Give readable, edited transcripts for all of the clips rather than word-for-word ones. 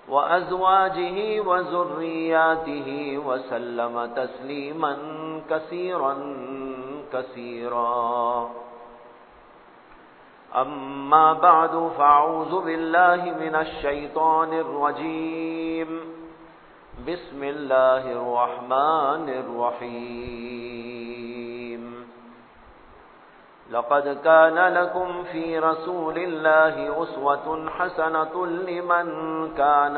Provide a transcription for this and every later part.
وأزواجه وذرياته وسلم تسليما كثيرا كثيرا. أما بعد فأعوذ بالله من الشيطان الرجيم. بسم الله الرحمن الرحيم. لقد كان لكم في رسول الله أسوة حسنة لمن كان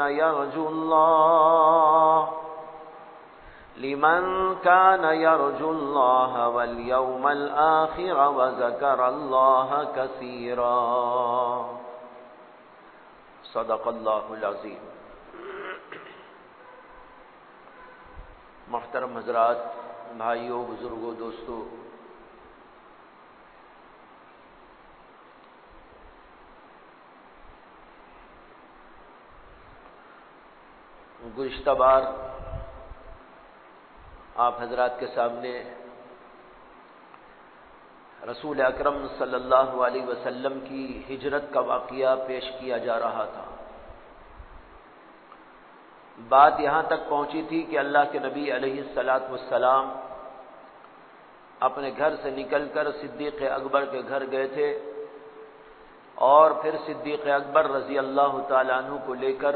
يرجو الله واليوم الآخر وذكر الله كثيرا. صدق الله العظيم. محترم حضرات، بھائیوں، بزرگوں، دوستوں، گزشتہ بار آپ حضرات کے سامنے رسول اکرم صلی اللہ علیہ وسلم کی ہجرت کا واقعہ پیش کیا جا رہا تھا. بات یہاں تک پہنچی تھی کہ اللہ کے نبی علیہ الصلاۃ والسلام اپنے گھر سے نکل کر صدیق اکبر کے گھر گئے تھے اور پھر صدیق اکبر رضی اللہ تعالیٰ عنہ کو لے کر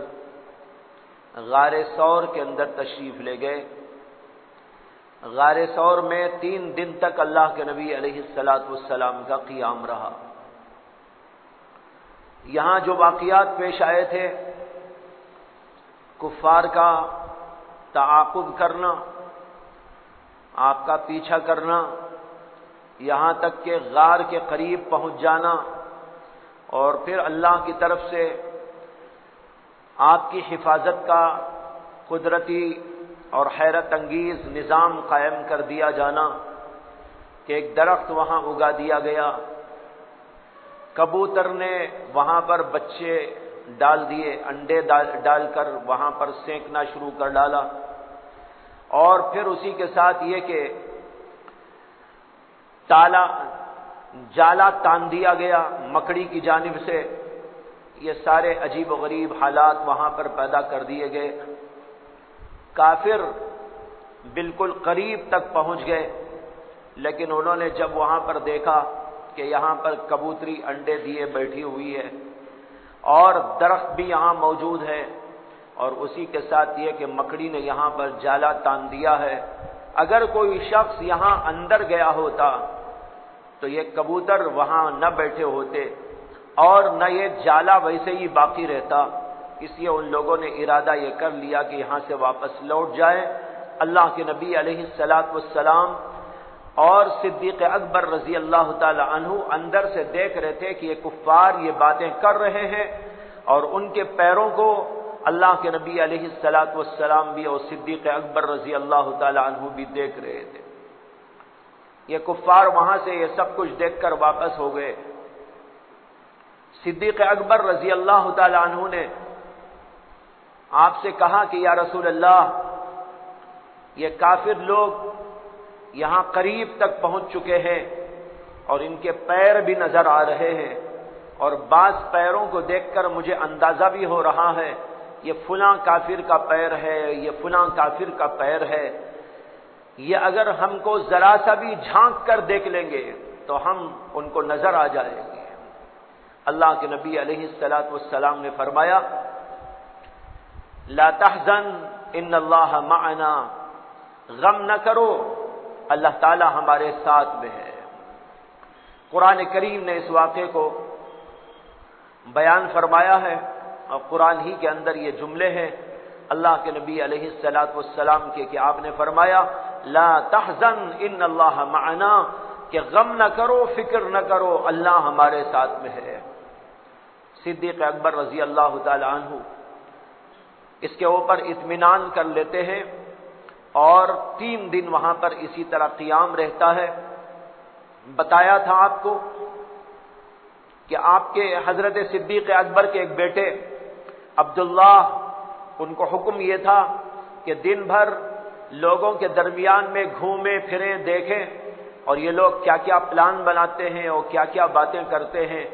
غار ثور کے اندر تشریف لے گئے. غار ثور میں 3 دن تک اللہ کے نبی علیہ الصلاۃ والسلام کا قیام رہا. یہاں جو واقعات پیش آئے تھے، کفار کا تعاقب کرنا، آپ کا پیچھا کرنا، یہاں تک کہ غار کے قریب پہنچ جانا اور پھر اللہ کی طرف سے آپ کی حفاظت کا قدرتی اور حیرت انگیز نظام قائم کر دیا جانا کہ ایک درخت وہاں اگا دیا گیا، کبوتر نے وہاں پر بچے ڈال دیے، انڈے ڈال کر وہاں پر سینکنا شروع کر ڈالا، اور پھر اسی کے ساتھ یہ کہ جالا تان دیا گیا مکڑی کی جانب سے. یہ سارے عجیب و غریب حالات وہاں پر پیدا کر دیے گئے. کافر بالکل قریب تک پہنچ گئے، لیکن انہوں نے جب وہاں پر دیکھا کہ یہاں پر کبوتری انڈے دیے بیٹھی ہوئی ہے اور درخت بھی یہاں موجود ہے، اور اسی کے ساتھ یہ کہ مکڑی نے یہاں پر جالا تان دیا ہے، اگر کوئی شخص یہاں اندر گیا ہوتا تو یہ کبوتر وہاں نہ بیٹھے ہوتے اور نہ یہ جالا ویسے ہی باقی رہتا. اس لیے ان لوگوں نے ارادہ یہ کر لیا کہ یہاں سے واپس لوٹ جائیں. اللہ کے نبی علیہ الصلاۃ والسلام اور صدیق اکبر رضی اللہ تعالی عنہ اندر سے دیکھ رہے تھے کہ یہ کفار یہ باتیں کر رہے ہیں، اور ان کے پیروں کو اللہ کے نبی علیہ الصلاۃ والسلام بھی اور صدیق اکبر رضی اللہ تعالی عنہ بھی دیکھ رہے تھے. یہ کفار وہاں سے یہ سب کچھ دیکھ کر واپس ہو گئے. صدیق اکبر رضی اللہ تعالی عنہ نے آپ سے کہا کہ یا رسول اللہ، یہ کافر لوگ یہاں قریب تک پہنچ چکے ہیں اور ان کے پیر بھی نظر آ رہے ہیں، اور بعض پیروں کو دیکھ کر مجھے اندازہ بھی ہو رہا ہے یہ فلاں کافر کا پیر ہے، یہ فلاں کافر کا پیر ہے. یہ اگر ہم کو ذرا سا بھی جھانک کر دیکھ لیں گے تو ہم ان کو نظر آ جائیں گے. اللہ کے نبی علیہ الصلاۃ والسلام نے فرمایا لا تحزن ان اللہ معنا، غم نہ کرو، اللہ تعالی ہمارے ساتھ میں ہے. قرآن کریم نے اس واقعے کو بیان فرمایا ہے اور قرآن ہی کے اندر یہ جملے ہیں اللہ کے نبی علیہ الصلاۃ والسلام کے کہ آپ نے فرمایا لا تحزن ان اللہ معنا، کہ غم نہ کرو، فکر نہ کرو، اللہ ہمارے ساتھ میں ہے. صدیق اکبر رضی اللہ تعالی عنہ اس کے اوپر اطمینان کر لیتے ہیں اور 3 دن وہاں پر اسی طرح قیام رہتا ہے. بتایا تھا آپ کو کہ آپ کے حضرت صدیق اکبر کے ایک بیٹے عبداللہ، ان کو حکم یہ تھا کہ دن بھر لوگوں کے درمیان میں گھومیں پھریں، دیکھیں اور یہ لوگ کیا کیا پلان بناتے ہیں اور کیا کیا باتیں کرتے ہیں.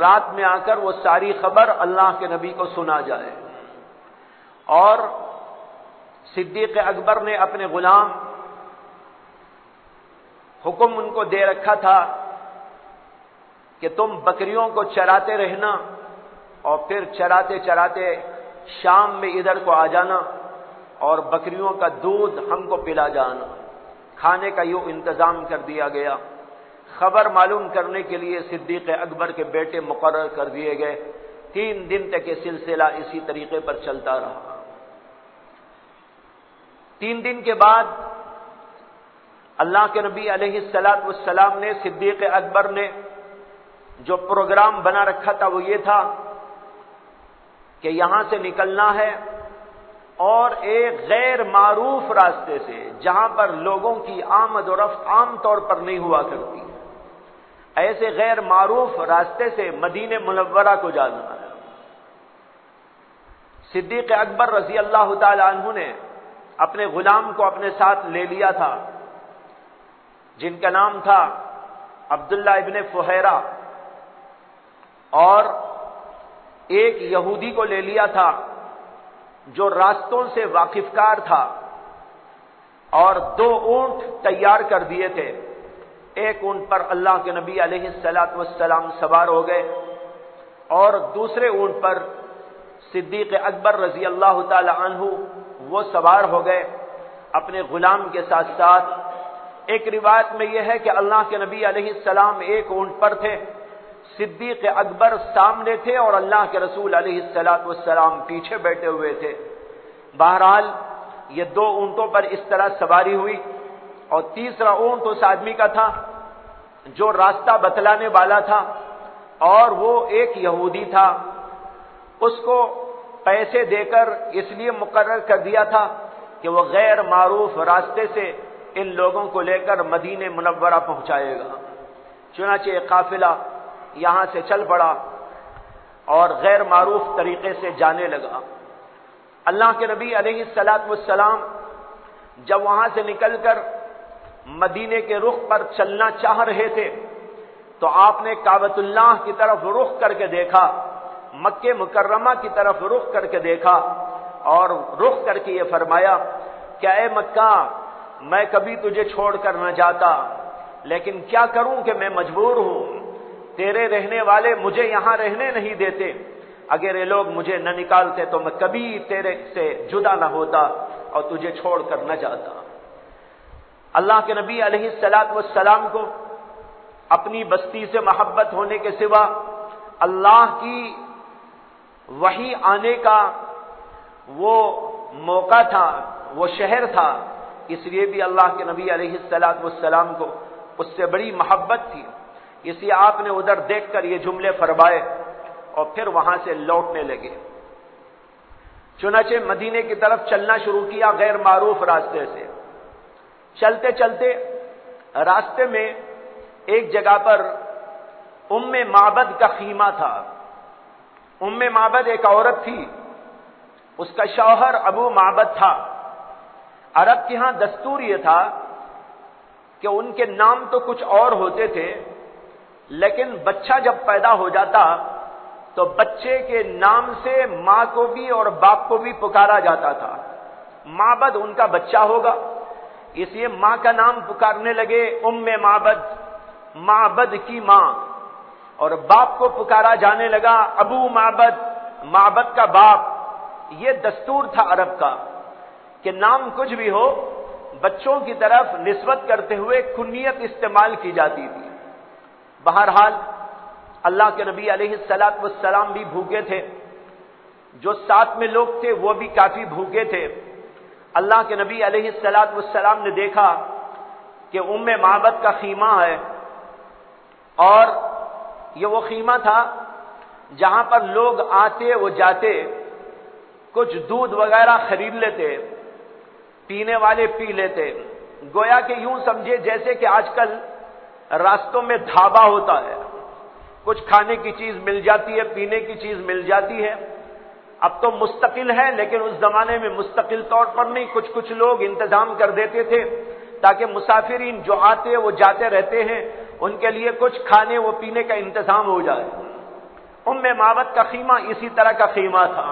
رات میں آ کر وہ ساری خبر اللہ کے نبی کو سنا جائے. اور صدیق اکبر نے اپنے غلام حکم ان کو دے رکھا تھا کہ تم بکریوں کو چراتے رہنا اور پھر چراتے چراتے شام میں ادھر کو آ جانا اور بکریوں کا دودھ ہم کو پلا جانا. کھانے کا یوں انتظام کر دیا گیا. خبر معلوم کرنے کے لیے صدیق اکبر کے بیٹے مقرر کر دیے گئے. 3 دن تک یہ سلسلہ اسی طریقے پر چلتا رہا. 3 دن کے بعد اللہ کے نبی علیہ الصلاۃ والسلام نے صدیق اکبر نے جو پروگرام بنا رکھا تھا وہ یہ تھا کہ یہاں سے نکلنا ہے اور ایک غیر معروف راستے سے جہاں پر لوگوں کی آمد و رفت عام طور پر نہیں ہوا کرتی ہے، ایسے غیر معروف راستے سے مدینہ منورہ کو جانا ہے. صدیق اکبر رضی اللہ تعالی عنہ نے اپنے غلام کو اپنے ساتھ لے لیا تھا جن کا نام تھا عبداللہ ابن فہیرہ، اور ایک یہودی کو لے لیا تھا جو راستوں سے واقف کار تھا، اور 2 اونٹ تیار کر دیے تھے. ایک اونٹ پر اللہ کے نبی علیہ الصلاۃ والسلام سوار ہو گئے اور دوسرے اونٹ پر صدیق اکبر رضی اللہ تعالی عنہ وہ سوار ہو گئے اپنے غلام کے ساتھ ساتھ. ایک روایت میں یہ ہے کہ اللہ کے نبی علیہ السلام ایک اونٹ پر تھے، صدیق اکبر سامنے تھے اور اللہ کے رسول علیہ الصلاۃ والسلام پیچھے بیٹھے ہوئے تھے. بہرحال یہ 2 اونٹوں پر اس طرح سواری ہوئی، اور تیسرا اونٹ اس آدمی کا تھا جو راستہ بتلانے والا تھا، اور وہ ایک یہودی تھا. اس کو پیسے دے کر اس لیے مقرر کر دیا تھا کہ وہ غیر معروف راستے سے ان لوگوں کو لے کر مدینہ منورہ پہنچائے گا. چنانچہ ایک قافلہ یہاں سے چل پڑا اور غیر معروف طریقے سے جانے لگا. اللہ کے نبی علیہ الصلاۃ والسلام جب وہاں سے نکل کر مدینے کے رخ پر چلنا چاہ رہے تھے تو آپ نے کعبۃ اللہ کی طرف رخ کر کے دیکھا، مکہ مکرمہ کی طرف رخ کر کے دیکھا اور رخ کر کے یہ فرمایا کہ اے مکہ، میں کبھی تجھے چھوڑ کر نہ جاتا، لیکن کیا کروں کہ میں مجبور ہوں. تیرے رہنے والے مجھے یہاں رہنے نہیں دیتے. اگر یہ لوگ مجھے نہ نکالتے تو میں کبھی تیرے سے جدا نہ ہوتا اور تجھے چھوڑ کر نہ جاتا. اللہ کے نبی علیہ الصلاۃ والسلام کو اپنی بستی سے محبت ہونے کے سوا اللہ کی وحی آنے کا وہ موقع تھا، وہ شہر تھا، اس لیے بھی اللہ کے نبی علیہ الصلاۃ والسلام کو اس سے بڑی محبت تھی. اس لیے آپ نے ادھر دیکھ کر یہ جملے فرمائے اور پھر وہاں سے لوٹنے لگے. چنانچہ مدینے کی طرف چلنا شروع کیا غیر معروف راستے سے. چلتے چلتے راستے میں ایک جگہ پر ام معبد کا خیمہ تھا. ام معبد ایک عورت تھی، اس کا شوہر ابو معبد تھا. عرب کے ہاں دستور یہ تھا کہ ان کے نام تو کچھ اور ہوتے تھے، لیکن بچہ جب پیدا ہو جاتا تو بچے کے نام سے ماں کو بھی اور باپ کو بھی پکارا جاتا تھا. معبد ان کا بچہ ہوگا، اس لیے ماں کا نام پکارنے لگے ام معبد، معبد کی ماں، اور باپ کو پکارا جانے لگا ابو معبد، معبد کا باپ. یہ دستور تھا عرب کا کہ نام کچھ بھی ہو بچوں کی طرف نسبت کرتے ہوئے کنیت استعمال کی جاتی تھی. بہرحال اللہ کے نبی علیہ الصلاۃ والسلام بھی بھوکے تھے، جو ساتھ میں لوگ تھے وہ بھی کافی بھوکے تھے. اللہ کے نبی علیہ الصلاۃ والسلام نے دیکھا کہ ام معبد کا خیمہ ہے، اور یہ وہ خیمہ تھا جہاں پر لوگ آتے وہ جاتے، کچھ دودھ وغیرہ خرید لیتے، پینے والے پی لیتے. گویا کہ یوں سمجھے جیسے کہ آج کل راستوں میں ڈھابا ہوتا ہے، کچھ کھانے کی چیز مل جاتی ہے، پینے کی چیز مل جاتی ہے. اب تو مستقل ہے، لیکن اس زمانے میں مستقل طور پر نہیں، کچھ لوگ انتظام کر دیتے تھے تاکہ مسافرین جو آتے وہ جاتے رہتے ہیں ان کے لیے کچھ کھانے و پینے کا انتظام ہو جائے. ام معبد کا خیمہ اسی طرح کا خیمہ تھا.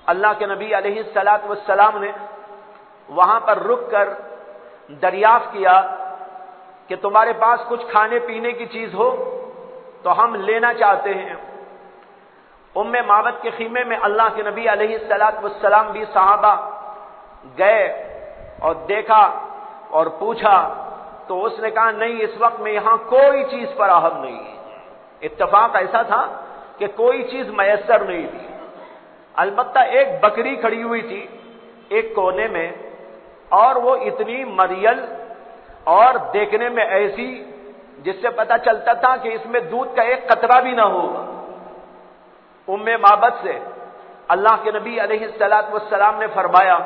اللہ کے نبی علیہ الصلوۃ والسلام نے وہاں پر رک کر دریافت کیا کہ تمہارے پاس کچھ کھانے پینے کی چیز ہو تو ہم لینا چاہتے ہیں۔ ام معبد کے خیمے میں اللہ کے نبی علیہ الصلوۃ والسلام بھی صحابہ گئے اور دیکھا اور پوچھا تو اس نے کہا نہیں، اس وقت میں یہاں کوئی چیز فراہم نہیں ہے۔ اتفاق ایسا تھا کہ کوئی چیز میسر نہیں تھی، البتہ ایک بکری کھڑی ہوئی تھی ایک کونے میں، اور وہ اتنی مریل اور دیکھنے میں ایسی جس سے پتہ چلتا تھا کہ اس میں دودھ کا ایک قطرہ بھی نہ ہوگا۔ ام معبد سے اللہ کے نبی علیہ الصلوۃ والسلام نے فرمایا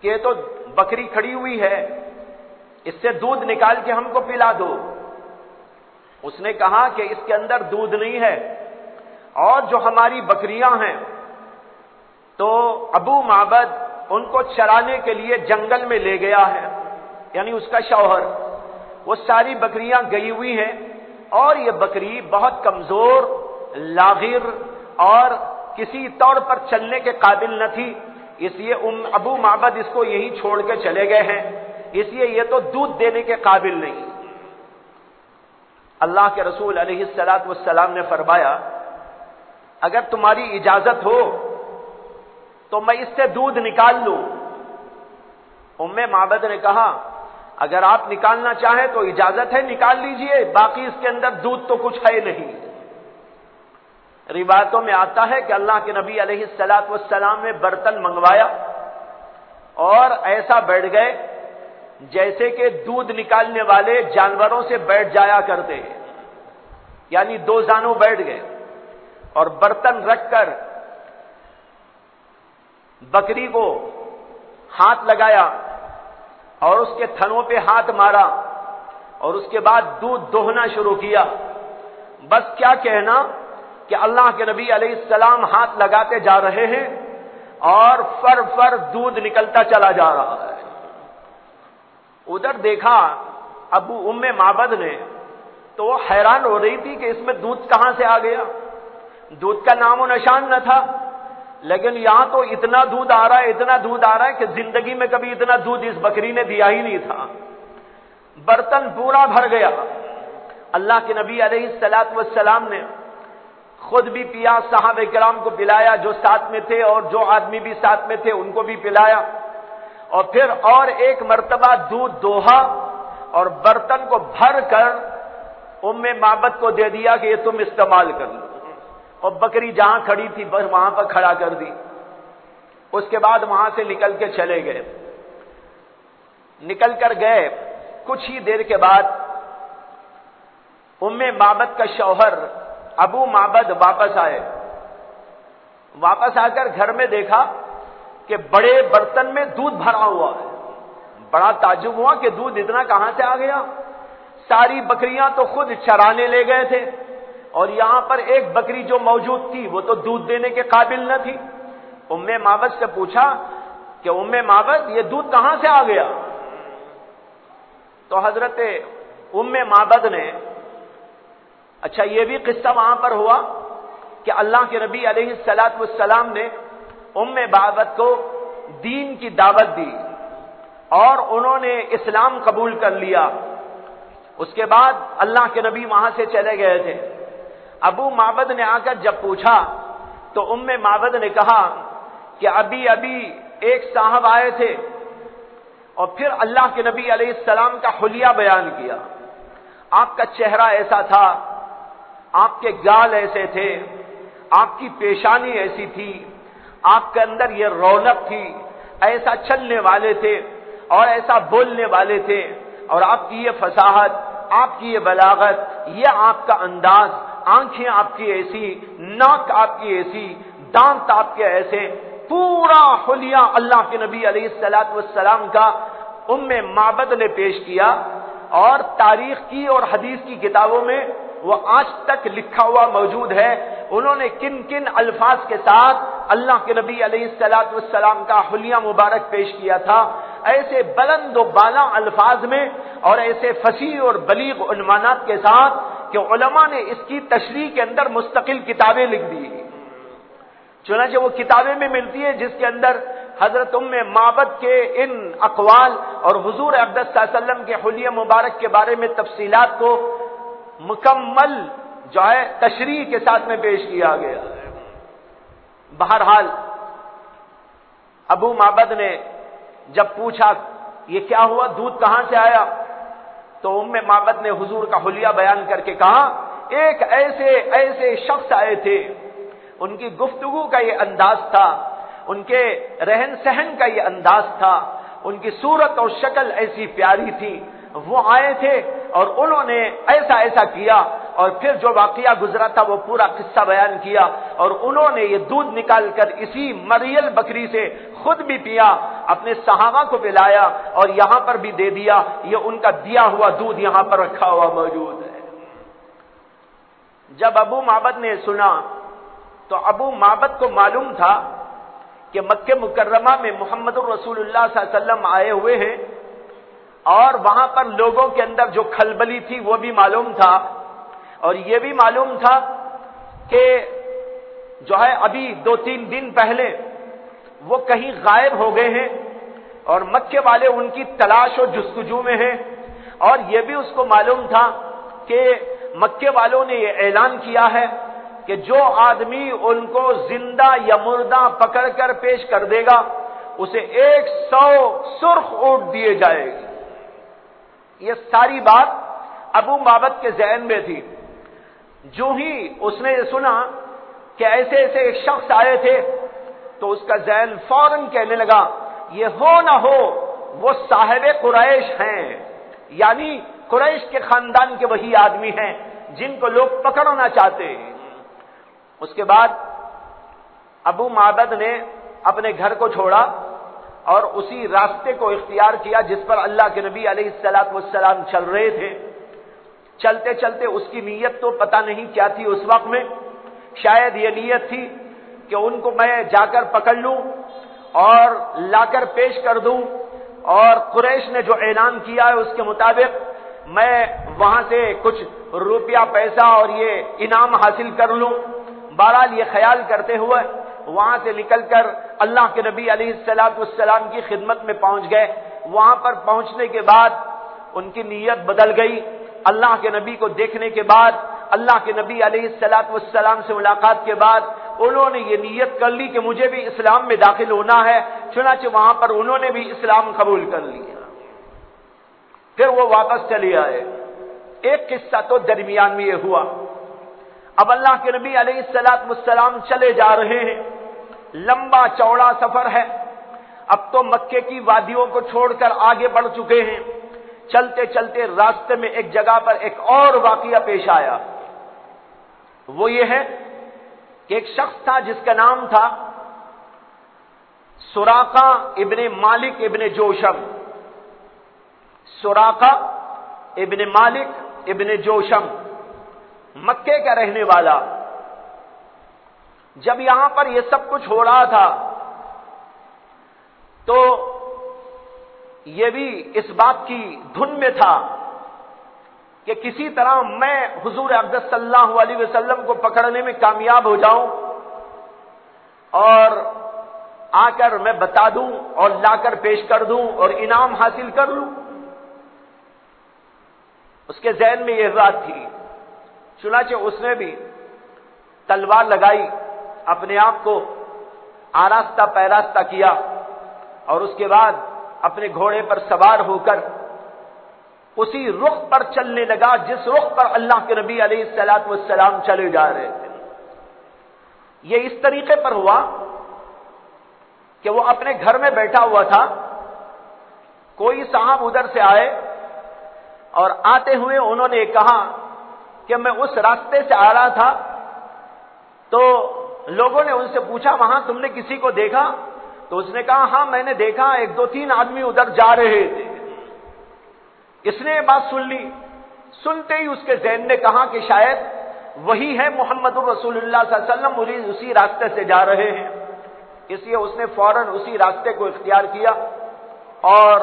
کہ یہ تو بکری کھڑی ہوئی ہے، اس سے دودھ نکال کے ہم کو پلا دو۔ اس نے کہا کہ اس کے اندر دودھ نہیں ہے، اور جو ہماری بکریاں ہیں تو ابو معبد ان کو چرانے کے لیے جنگل میں لے گیا ہے، یعنی اس کا شوہر، وہ ساری بکریاں گئی ہوئی ہیں، اور یہ بکری بہت کمزور، لاغر اور کسی طور پر چلنے کے قابل نہ تھی، اس لیے ابو معبد اس کو یہیں چھوڑ کے چلے گئے ہیں، اس لیے یہ تو دودھ دینے کے قابل نہیں۔ اللہ کے رسول علیہ الصلوۃ والسلام نے فرمایا اگر تمہاری اجازت ہو تو میں اس سے دودھ نکال لوں۔ ام معبد نے کہا اگر آپ نکالنا چاہیں تو اجازت ہے، نکال لیجئے، باقی اس کے اندر دودھ تو کچھ ہے نہیں۔ روایتوں میں آتا ہے کہ اللہ کے نبی علیہ الصلوۃ والسلام نے برتن منگوایا اور ایسا بیٹھ گئے جیسے کہ دودھ نکالنے والے جانوروں سے بیٹھ جایا کرتے ہیں، یعنی دو زانوں بیٹھ گئے اور برتن رکھ کر بکری کو ہاتھ لگایا اور اس کے تھنوں پہ ہاتھ مارا اور اس کے بعد دودھ دوہنا شروع کیا۔ بس کیا کہنا کہ اللہ کے نبی علیہ السلام ہاتھ لگاتے جا رہے ہیں اور فر فر دودھ نکلتا چلا جا رہا ہے۔ ادھر دیکھا ام معبد نے تو وہ حیران ہو رہی تھی کہ اس میں دودھ کہاں سے آ گیا، دودھ کا نام و نشان نہ تھا، لیکن یہاں تو اتنا دودھ آ رہا ہے، اتنا دودھ آ رہا ہے کہ زندگی میں کبھی اتنا دودھ اس بکری نے دیا ہی نہیں تھا۔ برتن پورا بھر گیا۔ اللہ کے نبی علیہ الصلوۃ والسلام نے خود بھی پیا، صحابہ کرام کو پلایا جو ساتھ میں تھے، اور جو آدمی بھی ساتھ میں تھے ان کو بھی پلایا، اور پھر اور ایک مرتبہ دودھ دوہا اور برتن کو بھر کر ام معبد کو دے دیا کہ یہ تم استعمال کر لو، اور بکری جہاں کھڑی تھی بس وہاں پر کھڑا کر دی۔ اس کے بعد وہاں سے نکل کے چلے گئے۔ نکل کر گئے، کچھ ہی دیر کے بعد ام معبد کا شوہر ابو معبد واپس آئے۔ واپس آ کر گھر میں دیکھا کہ بڑے برتن میں دودھ بھرا ہوا ہے۔ بڑا تعجب ہوا کہ دودھ اتنا کہاں سے آ گیا، ساری بکریاں تو خود چرانے لے گئے تھے، اور یہاں پر ایک بکری جو موجود تھی وہ تو دودھ دینے کے قابل نہ تھی۔ ام معبد سے پوچھا کہ ام معبد یہ دودھ کہاں سے آ گیا؟ تو حضرت ام معبد نے، اچھا یہ بھی قصہ وہاں پر ہوا کہ اللہ کے نبی علیہ الصلوۃ والسلام نے ام معبد کو دین کی دعوت دی اور انہوں نے اسلام قبول کر لیا۔ اس کے بعد اللہ کے نبی وہاں سے چلے گئے تھے۔ ابو معبد نے آ کر جب پوچھا تو ام معبد نے کہا کہ ابھی ایک صاحب آئے تھے اور پھر اللہ کے نبی علیہ السلام کا حلیہ بیان کیا۔ آپ کا چہرہ ایسا تھا، آپ کے گال ایسے تھے، آپ کی پیشانی ایسی تھی، آپ کے اندر یہ رونق تھی، ایسا چلنے والے تھے اور ایسا بولنے والے تھے، اور آپ کی یہ فصاحت، آپ کی یہ بلاغت، یہ آپ کا انداز، آنکھیں آپ کی ایسی، ناک آپ کی ایسی، دانت آپ کے ایسے، پورا حلیہ اللہ کے نبی علیہ الصلوۃ والسلام کا ام معبد نے پیش کیا، اور تاریخ کی اور حدیث کی کتابوں میں وہ آج تک لکھا ہوا موجود ہے انہوں نے کن کن الفاظ کے ساتھ اللہ کے نبی علیہ الصلوۃ والسلام کا حلیہ مبارک پیش کیا تھا، ایسے بلند و بالا الفاظ میں اور ایسے فصیح اور بلیغ عنوانات کے ساتھ کہ علماء نے اس کی تشریح کے اندر مستقل کتابیں لکھ دی۔ چنانچہ وہ کتابیں میں ملتی ہیں جس کے اندر حضرت معبد کے ان اقوال اور حضور اقدس صلی اللہ علیہ وسلم کے حلیہ مبارک کے بارے میں تفصیلات کو مکمل جو ہے تشریح کے ساتھ میں پیش کیا گیا. بہرحال ابو معبد نے جب پوچھا یہ کیا ہوا، دودھ کہاں سے آیا، تو معبد نے حضور کا حلیہ بیان کر کے کہا ایک ایسے شخص آئے تھے، ان کی گفتگو کا یہ انداز تھا، ان کے رہن سہن کا یہ انداز تھا، ان کی صورت اور شکل ایسی پیاری تھی، وہ آئے تھے اور انہوں نے ایسا کیا، اور پھر جو واقعہ گزرا تھا وہ پورا قصہ بیان کیا، اور انہوں نے یہ دودھ نکال کر اسی مریل بکری سے خود بھی پیا، اپنے صحابہ کو پلایا اور یہاں پر بھی دے دیا، یہ ان کا دیا ہوا دودھ یہاں پر رکھا ہوا موجود ہے. جب ابو معبد نے سنا تو ابو معبد کو معلوم تھا کہ مکہ مکرمہ میں محمد الرسول اللہ صلی اللہ علیہ وسلم آئے ہوئے ہیں، اور وہاں پر لوگوں کے اندر جو کھلبلی تھی وہ بھی معلوم تھا، اور یہ بھی معلوم تھا کہ جو ہے ابھی 2-3 دن پہلے وہ کہیں غائب ہو گئے ہیں، اور مکے والے ان کی تلاش و جستجو میں ہیں. اور یہ بھی اس کو معلوم تھا کہ مکے والوں نے یہ اعلان کیا ہے کہ جو آدمی ان کو زندہ یا مردہ پکڑ کر پیش کر دے گا اسے 100 سرخ اونٹ دیے جائے گی. یہ ساری بات ابو معبد کے ذہن میں تھی. جو ہی اس نے یہ سنا کہ ایسے ایک شخص آئے تھے تو اس کا ذہن فوراً کہنے لگا یہ ہو نہ ہو وہ صاحب قریش ہیں، یعنی قریش کے خاندان کے وہی آدمی ہیں جن کو لوگ پکڑنا چاہتے ہیں. اس کے بعد ابو معبد نے اپنے گھر کو چھوڑا اور اسی راستے کو اختیار کیا جس پر اللہ کے نبی علیہ الصلوۃ والسلام چل رہے تھے. چلتے چلتے اس کی نیت تو پتہ نہیں کیا تھی اس وقت میں، شاید یہ نیت تھی کہ ان کو میں جا کر پکڑ لوں اور لا کر پیش کر دوں، اور قریش نے جو اعلان کیا ہے اس کے مطابق میں وہاں سے کچھ روپیہ پیسہ اور یہ انعام حاصل کر لوں. بہرحال یہ خیال کرتے ہوئے وہاں سے نکل کر اللہ کے نبی علیہ الصلوۃ والسلام کی خدمت میں پہنچ گئے. وہاں پر پہنچنے کے بعد ان کی نیت بدل گئی. اللہ کے نبی کو دیکھنے کے بعد، اللہ کے نبی علیہ الصلوۃ والسلام سے ملاقات کے بعد انہوں نے یہ نیت کر لی کہ مجھے بھی اسلام میں داخل ہونا ہے. چنانچہ وہاں پر انہوں نے بھی اسلام قبول کر لیا. پھر وہ واپس چلے آئے. ایک قصہ تو درمیان میں یہ ہوا. اب اللہ کے نبی علیہ الصلوۃ والسلام چلے جا رہے ہیں، لمبا چوڑا سفر ہے. اب تو مکے کی وادیوں کو چھوڑ کر آگے بڑھ چکے ہیں. چلتے چلتے راستے میں ایک جگہ پر ایک اور واقعہ پیش آیا. وہ یہ ہے کہ ایک شخص تھا جس کا نام تھا سراقہ ابن مالک ابن جوشم. سراقہ ابن مالک ابن جوشم مکے کا رہنے والا. جب یہاں پر یہ سب کچھ ہو رہا تھا تو یہ بھی اس بات کی دھن میں تھا کہ کسی طرح میں حضور اقدس صلی اللہ علیہ وسلم کو پکڑنے میں کامیاب ہو جاؤں اور آ کر میں بتا دوں اور لا کر پیش کر دوں اور انعام حاصل کر لوں. اس کے ذہن میں یہ بات تھی. چنانچہ اس نے بھی تلوار لگائی، اپنے آپ کو آراستہ پیراستہ کیا اور اس کے بعد اپنے گھوڑے پر سوار ہو کر اسی رخ پر چلنے لگا جس رخ پر اللہ کے نبی علیہ الصلوۃ والسلام چلے جا رہے تھے. یہ اس طریقے پر ہوا کہ وہ اپنے گھر میں بیٹھا ہوا تھا. کوئی صاحب ادھر سے آئے اور آتے ہوئے انہوں نے کہا کہ میں اس راستے سے آ رہا تھا تو لوگوں نے ان سے پوچھا وہاں تم نے کسی کو دیکھا؟ تو اس نے کہا ہاں میں نے دیکھا، 1-2-3 آدمی ادھر جا رہے تھے. اس نے یہ بات سن لی. سنتے ہی اس کے ذہن نے کہا کہ شاید وہی ہے محمد الرسول اللہ صلی اللہ علیہ وسلم، مریض اسی راستے سے جا رہے ہیں. اس لیے اس نے فوراً اسی راستے کو اختیار کیا اور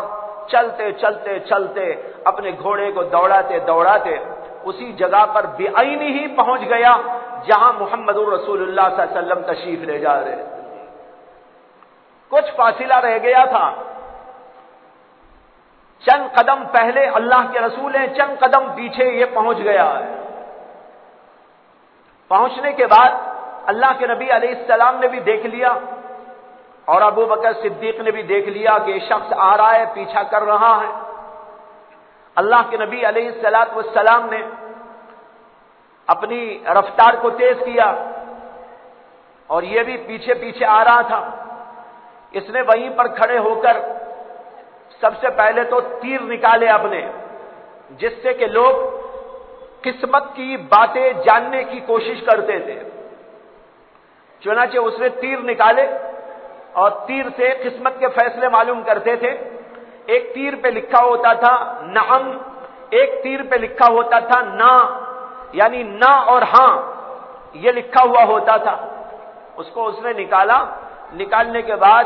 چلتے چلتے چلتے اپنے گھوڑے کو دوڑاتے دوڑاتے اسی جگہ پر بعینی ہی پہنچ گیا جہاں محمد رسول اللہ صلی اللہ علیہ وسلم تشریف لے جا رہے تھے۔ کچھ فاصلہ رہ گیا تھا، چند قدم پہلے اللہ کے رسول ہیں، چند قدم پیچھے یہ پہنچ گیا ہے۔ پہنچنے کے بعد اللہ کے نبی علیہ السلام نے بھی دیکھ لیا اور ابو بکر صدیق نے بھی دیکھ لیا کہ یہ شخص آ رہا ہے، پیچھا کر رہا ہے۔ اللہ کے نبی علیہ السلام نے اپنی رفتار کو تیز کیا اور یہ بھی پیچھے پیچھے آ رہا تھا۔ اس نے وہیں پر کھڑے ہو کر سب سے پہلے تو تیر نکالے اپنے، جس سے کہ لوگ قسمت کی باتیں جاننے کی کوشش کرتے تھے۔ چنانچہ اس نے تیر نکالے اور تیر سے قسمت کے فیصلے معلوم کرتے تھے۔ ایک تیر پہ لکھا ہوتا تھا نعم، ایک تیر پہ لکھا ہوتا تھا نا، یعنی نہ اور ہاں یہ لکھا ہوا ہوتا تھا۔ اس کو اس نے نکالا، نکالنے کے بعد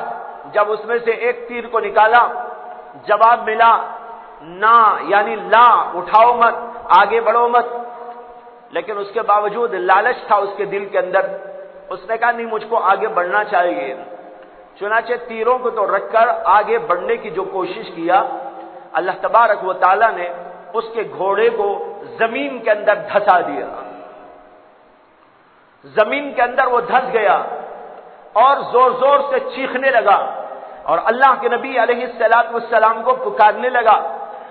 جب اس میں سے ایک تیر کو نکالا، جواب ملا نا، یعنی لا، اٹھاؤ مت، آگے بڑھو مت۔ لیکن اس کے باوجود لالچ تھا اس کے دل کے اندر، اس نے کہا نہیں، مجھ کو آگے بڑھنا چاہیے۔ چنانچہ تیروں کو تو رکھ کر آگے بڑھنے کی جو کوشش کیا، اللہ تبارک و تعالی نے اس کے گھوڑے کو زمین کے اندر دھسا دیا۔ زمین کے اندر وہ دھس گیا اور زور زور سے چیخنے لگا اور اللہ کے نبی علیہ السلام کو پکارنے لگا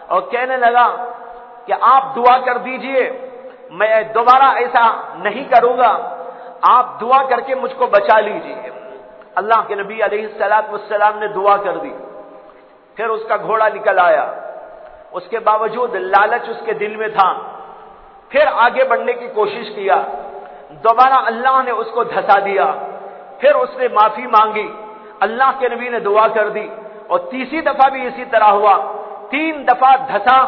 اور کہنے لگا کہ آپ دعا کر دیجئے، میں دوبارہ ایسا نہیں کروں گا، آپ دعا کر کے مجھ کو بچا لیجئے۔ اللہ کے نبی علیہ السلام نے دعا کر دی، پھر اس کا گھوڑا نکل آیا۔ اس کے باوجود لالچ اس کے دل میں تھا، پھر آگے بڑھنے کی کوشش کیا، دوبارہ اللہ نے اس کو دھسا دیا، پھر اس نے معافی مانگی، اللہ کے نبی نے دعا کر دی اور تیسری دفعہ بھی اسی طرح ہوا، 3 دفعہ دھسا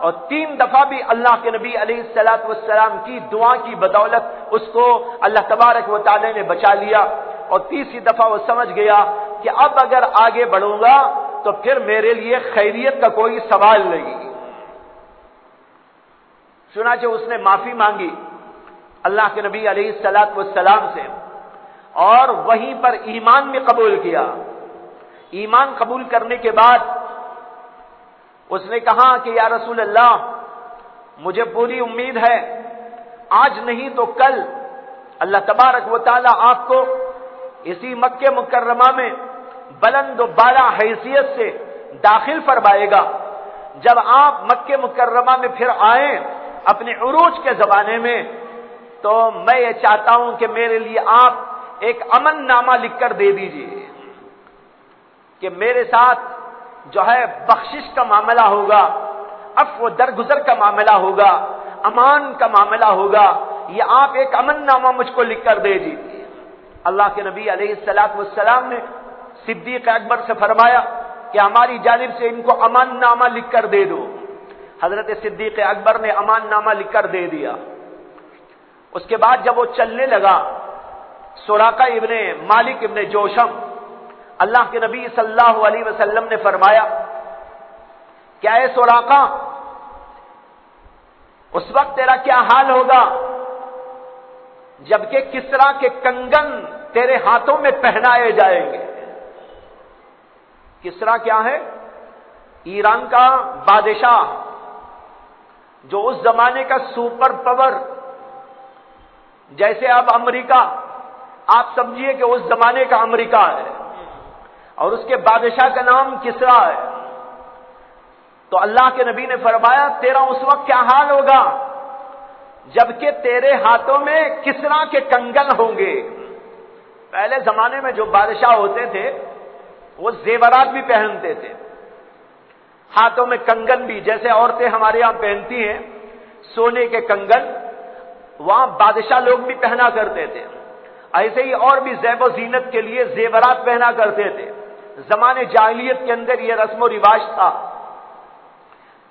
اور 3 دفعہ بھی اللہ کے نبی علیہ السلام کی دعا کی بدولت اس کو اللہ تبارک و تعالی نے بچا لیا۔ اور تیسری دفعہ وہ سمجھ گیا کہ اب اگر آگے بڑھوں گا تو پھر میرے لیے خیریت کا کوئی سوال نہیں۔ چنانچہ اس نے معافی مانگی اللہ کے نبی علیہ السلام سے اور وہیں پر ایمان میں قبول کیا۔ ایمان قبول کرنے کے بعد اس نے کہا کہ یا رسول اللہ، مجھے پوری امید ہے آج نہیں تو کل اللہ تبارک و تعالی آپ کو اسی مکہ مکرمہ میں بلند و بالا حیثیت سے داخل فرمائے گا۔ جب آپ مکہ مکرمہ میں پھر آئیں اپنے عروج کے زمانے میں، تو میں یہ چاہتا ہوں کہ میرے لیے آپ ایک امن نامہ لکھ کر دے دیجئے کہ میرے ساتھ جو ہے بخشش کا معاملہ ہوگا، عفو و درگزر کا معاملہ ہوگا، امان کا معاملہ ہوگا، یہ آپ ایک امن نامہ مجھ کو لکھ کر دے دیجئے۔ اللہ کے نبی علیہ السلام نے صدیق اکبر سے فرمایا کہ ہماری جانب سے ان کو امان نامہ لکھ کر دے دو۔ حضرت صدیق اکبر نے امان نامہ لکھ کر دے دیا۔ اس کے بعد جب وہ چلنے لگا، سراقہ ابن مالک ابن جوشم، اللہ کے نبی صلی اللہ علیہ وسلم نے فرمایا کیا اے سراقہ، اس وقت تیرا کیا حال ہوگا جبکہ کسرا کے کنگن تیرے ہاتھوں میں پہنائے جائیں گے۔ کسرا کیا ہے؟ ایران کا بادشاہ، جو اس زمانے کا سپر پاور، جیسے اب امریکہ، آپ سمجھیے کہ اس زمانے کا امریکہ ہے اور اس کے بادشاہ کا نام کسرا ہے۔ تو اللہ کے نبی نے فرمایا تیرا اس وقت کیا حال ہوگا جبکہ تیرے ہاتھوں میں کسرا کے کنگن ہوں گے۔ پہلے زمانے میں جو بادشاہ ہوتے تھے وہ زیورات بھی پہنتے تھے، ہاتھوں میں کنگن بھی، جیسے عورتیں ہمارے یہاں پہنتی ہیں سونے کے کنگن، وہاں بادشاہ لوگ بھی پہنا کرتے تھے۔ ایسے ہی اور بھی زیب و زینت کے لیے زیورات پہنا کرتے تھے۔ زمانے جاہلیت کے اندر یہ رسم و رواج تھا۔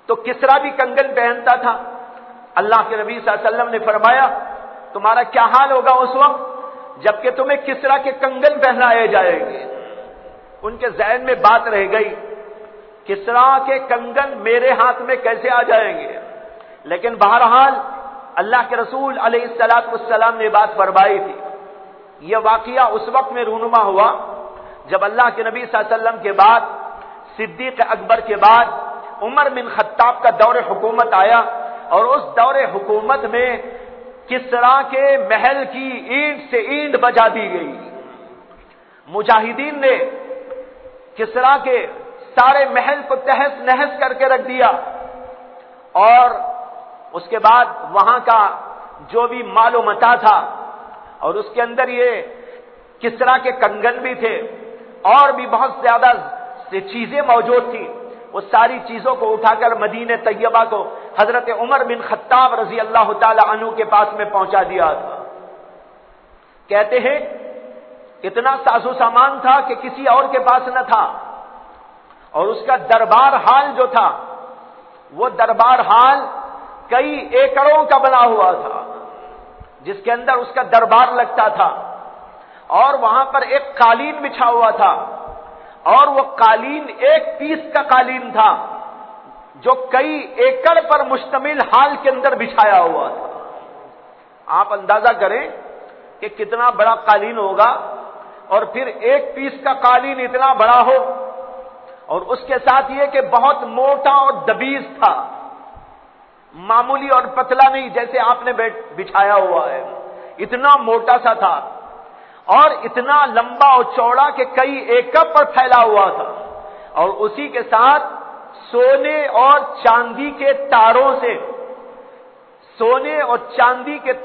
تو کسرا بھی کنگن پہنتا تھا۔ اللہ کے نبی صلی اللہ علیہ وسلم نے فرمایا تمہارا کیا حال ہوگا اس وقت جبکہ تمہیں کسرا کے کنگن پہنائے جائیں گے۔ ان کے ذہن میں بات رہ گئی، کسرا کے کنگن میرے ہاتھ میں کیسے آ جائیں گے؟ لیکن بہرحال اللہ کے رسول علیہ السلام نے بات فرمائی تھی. یہ واقعہ اس وقت میں رونما ہوا جب اللہ کے نبی صلی اللہ علیہ وسلم کے بعد، صدیق اکبر کے بعد عمر بن خطاب کا دور حکومت آیا، اور اس دور حکومت میں کسریٰ کے محل کی اینٹ سے اینٹ بجا دی گئی. مجاہدین نے کسریٰ کے سارے محل کو تہس نہس کر کے رکھ دیا، اور اس کے بعد وہاں کا جو بھی مال و متاع تھا، اور اس کے اندر یہ کسریٰ کے کنگن بھی تھے اور بھی بہت زیادہ چیزیں موجود تھیں، وہ ساری چیزوں کو اٹھا کر مدینہ طیبہ کو حضرت عمر بن خطاب رضی اللہ تعالی عنہ کے پاس میں پہنچا دیا تھا. کہتے ہیں اتنا ساز و سامان تھا کہ کسی اور کے پاس نہ تھا، اور اس کا دربار حال جو تھا وہ دربار حال کئی ایکڑوں کا بنا ہوا تھا، جس کے اندر اس کا دربار لگتا تھا، اور وہاں پر ایک قالین بچھا ہوا تھا، اور وہ قالین ایک پیس کا قالین تھا جو کئی ایکڑ پر مشتمل حال کے اندر بچھایا ہوا تھا. آپ اندازہ کریں کہ کتنا بڑا قالین ہوگا، اور پھر ایک پیس کا قالین اتنا بڑا ہو، اور اس کے ساتھ یہ کہ بہت موٹا اور دبیز تھا، معمولی اور پتلا نہیں جیسے آپ نے بچھایا ہوا ہے، اتنا موٹا سا تھا، اور اتنا لمبا اور چوڑا کہ کئی ایکڑ پر پھیلا ہوا تھا، اور اسی کے ساتھ سونے اور چاندی کے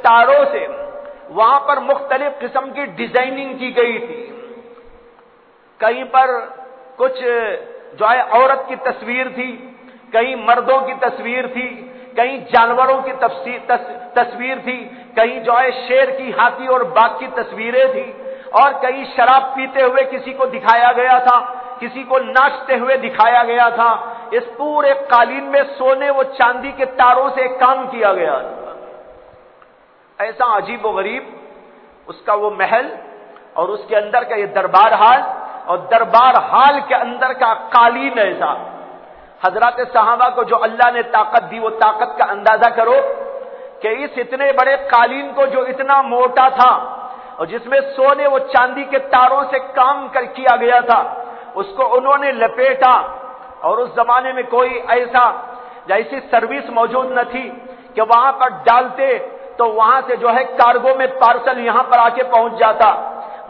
تاروں سے وہاں پر مختلف قسم کی ڈیزائننگ کی گئی تھی. کہیں پر کچھ جو ہے عورت کی تصویر تھی، کہیں مردوں کی تصویر تھی، کہیں جانوروں کی تصویر تھی، کہیں جو ہے شیر کی، ہاتھی اور باغ کی تصویریں تھی، اور کہیں شراب پیتے ہوئے کسی کو دکھایا گیا تھا، کسی کو ناچتے ہوئے دکھایا گیا تھا. اس پورے قالین میں سونے و چاندی کے تاروں سے کام کیا گیا تھا. ایسا عجیب و غریب اس کا وہ محل، اور اس کے اندر کا یہ دربار حال، اور دربار حال کے اندر کا قالین ایسا. حضرات صحابہ کو جو اللہ نے طاقت دی، وہ طاقت کا اندازہ کرو کہ اس اتنے بڑے قالین کو جو اتنا موٹا تھا اور جس میں سونے و چاندی کے تاروں سے کام کیا گیا تھا، اس کو انہوں نے لپیٹا. اور اس زمانے میں کوئی ایسی سروس موجود نہ تھی کہ وہاں پر ڈالتے تو وہاں سے جو ہے کارگو میں پارسل یہاں پر آ کے پہنچ جاتا،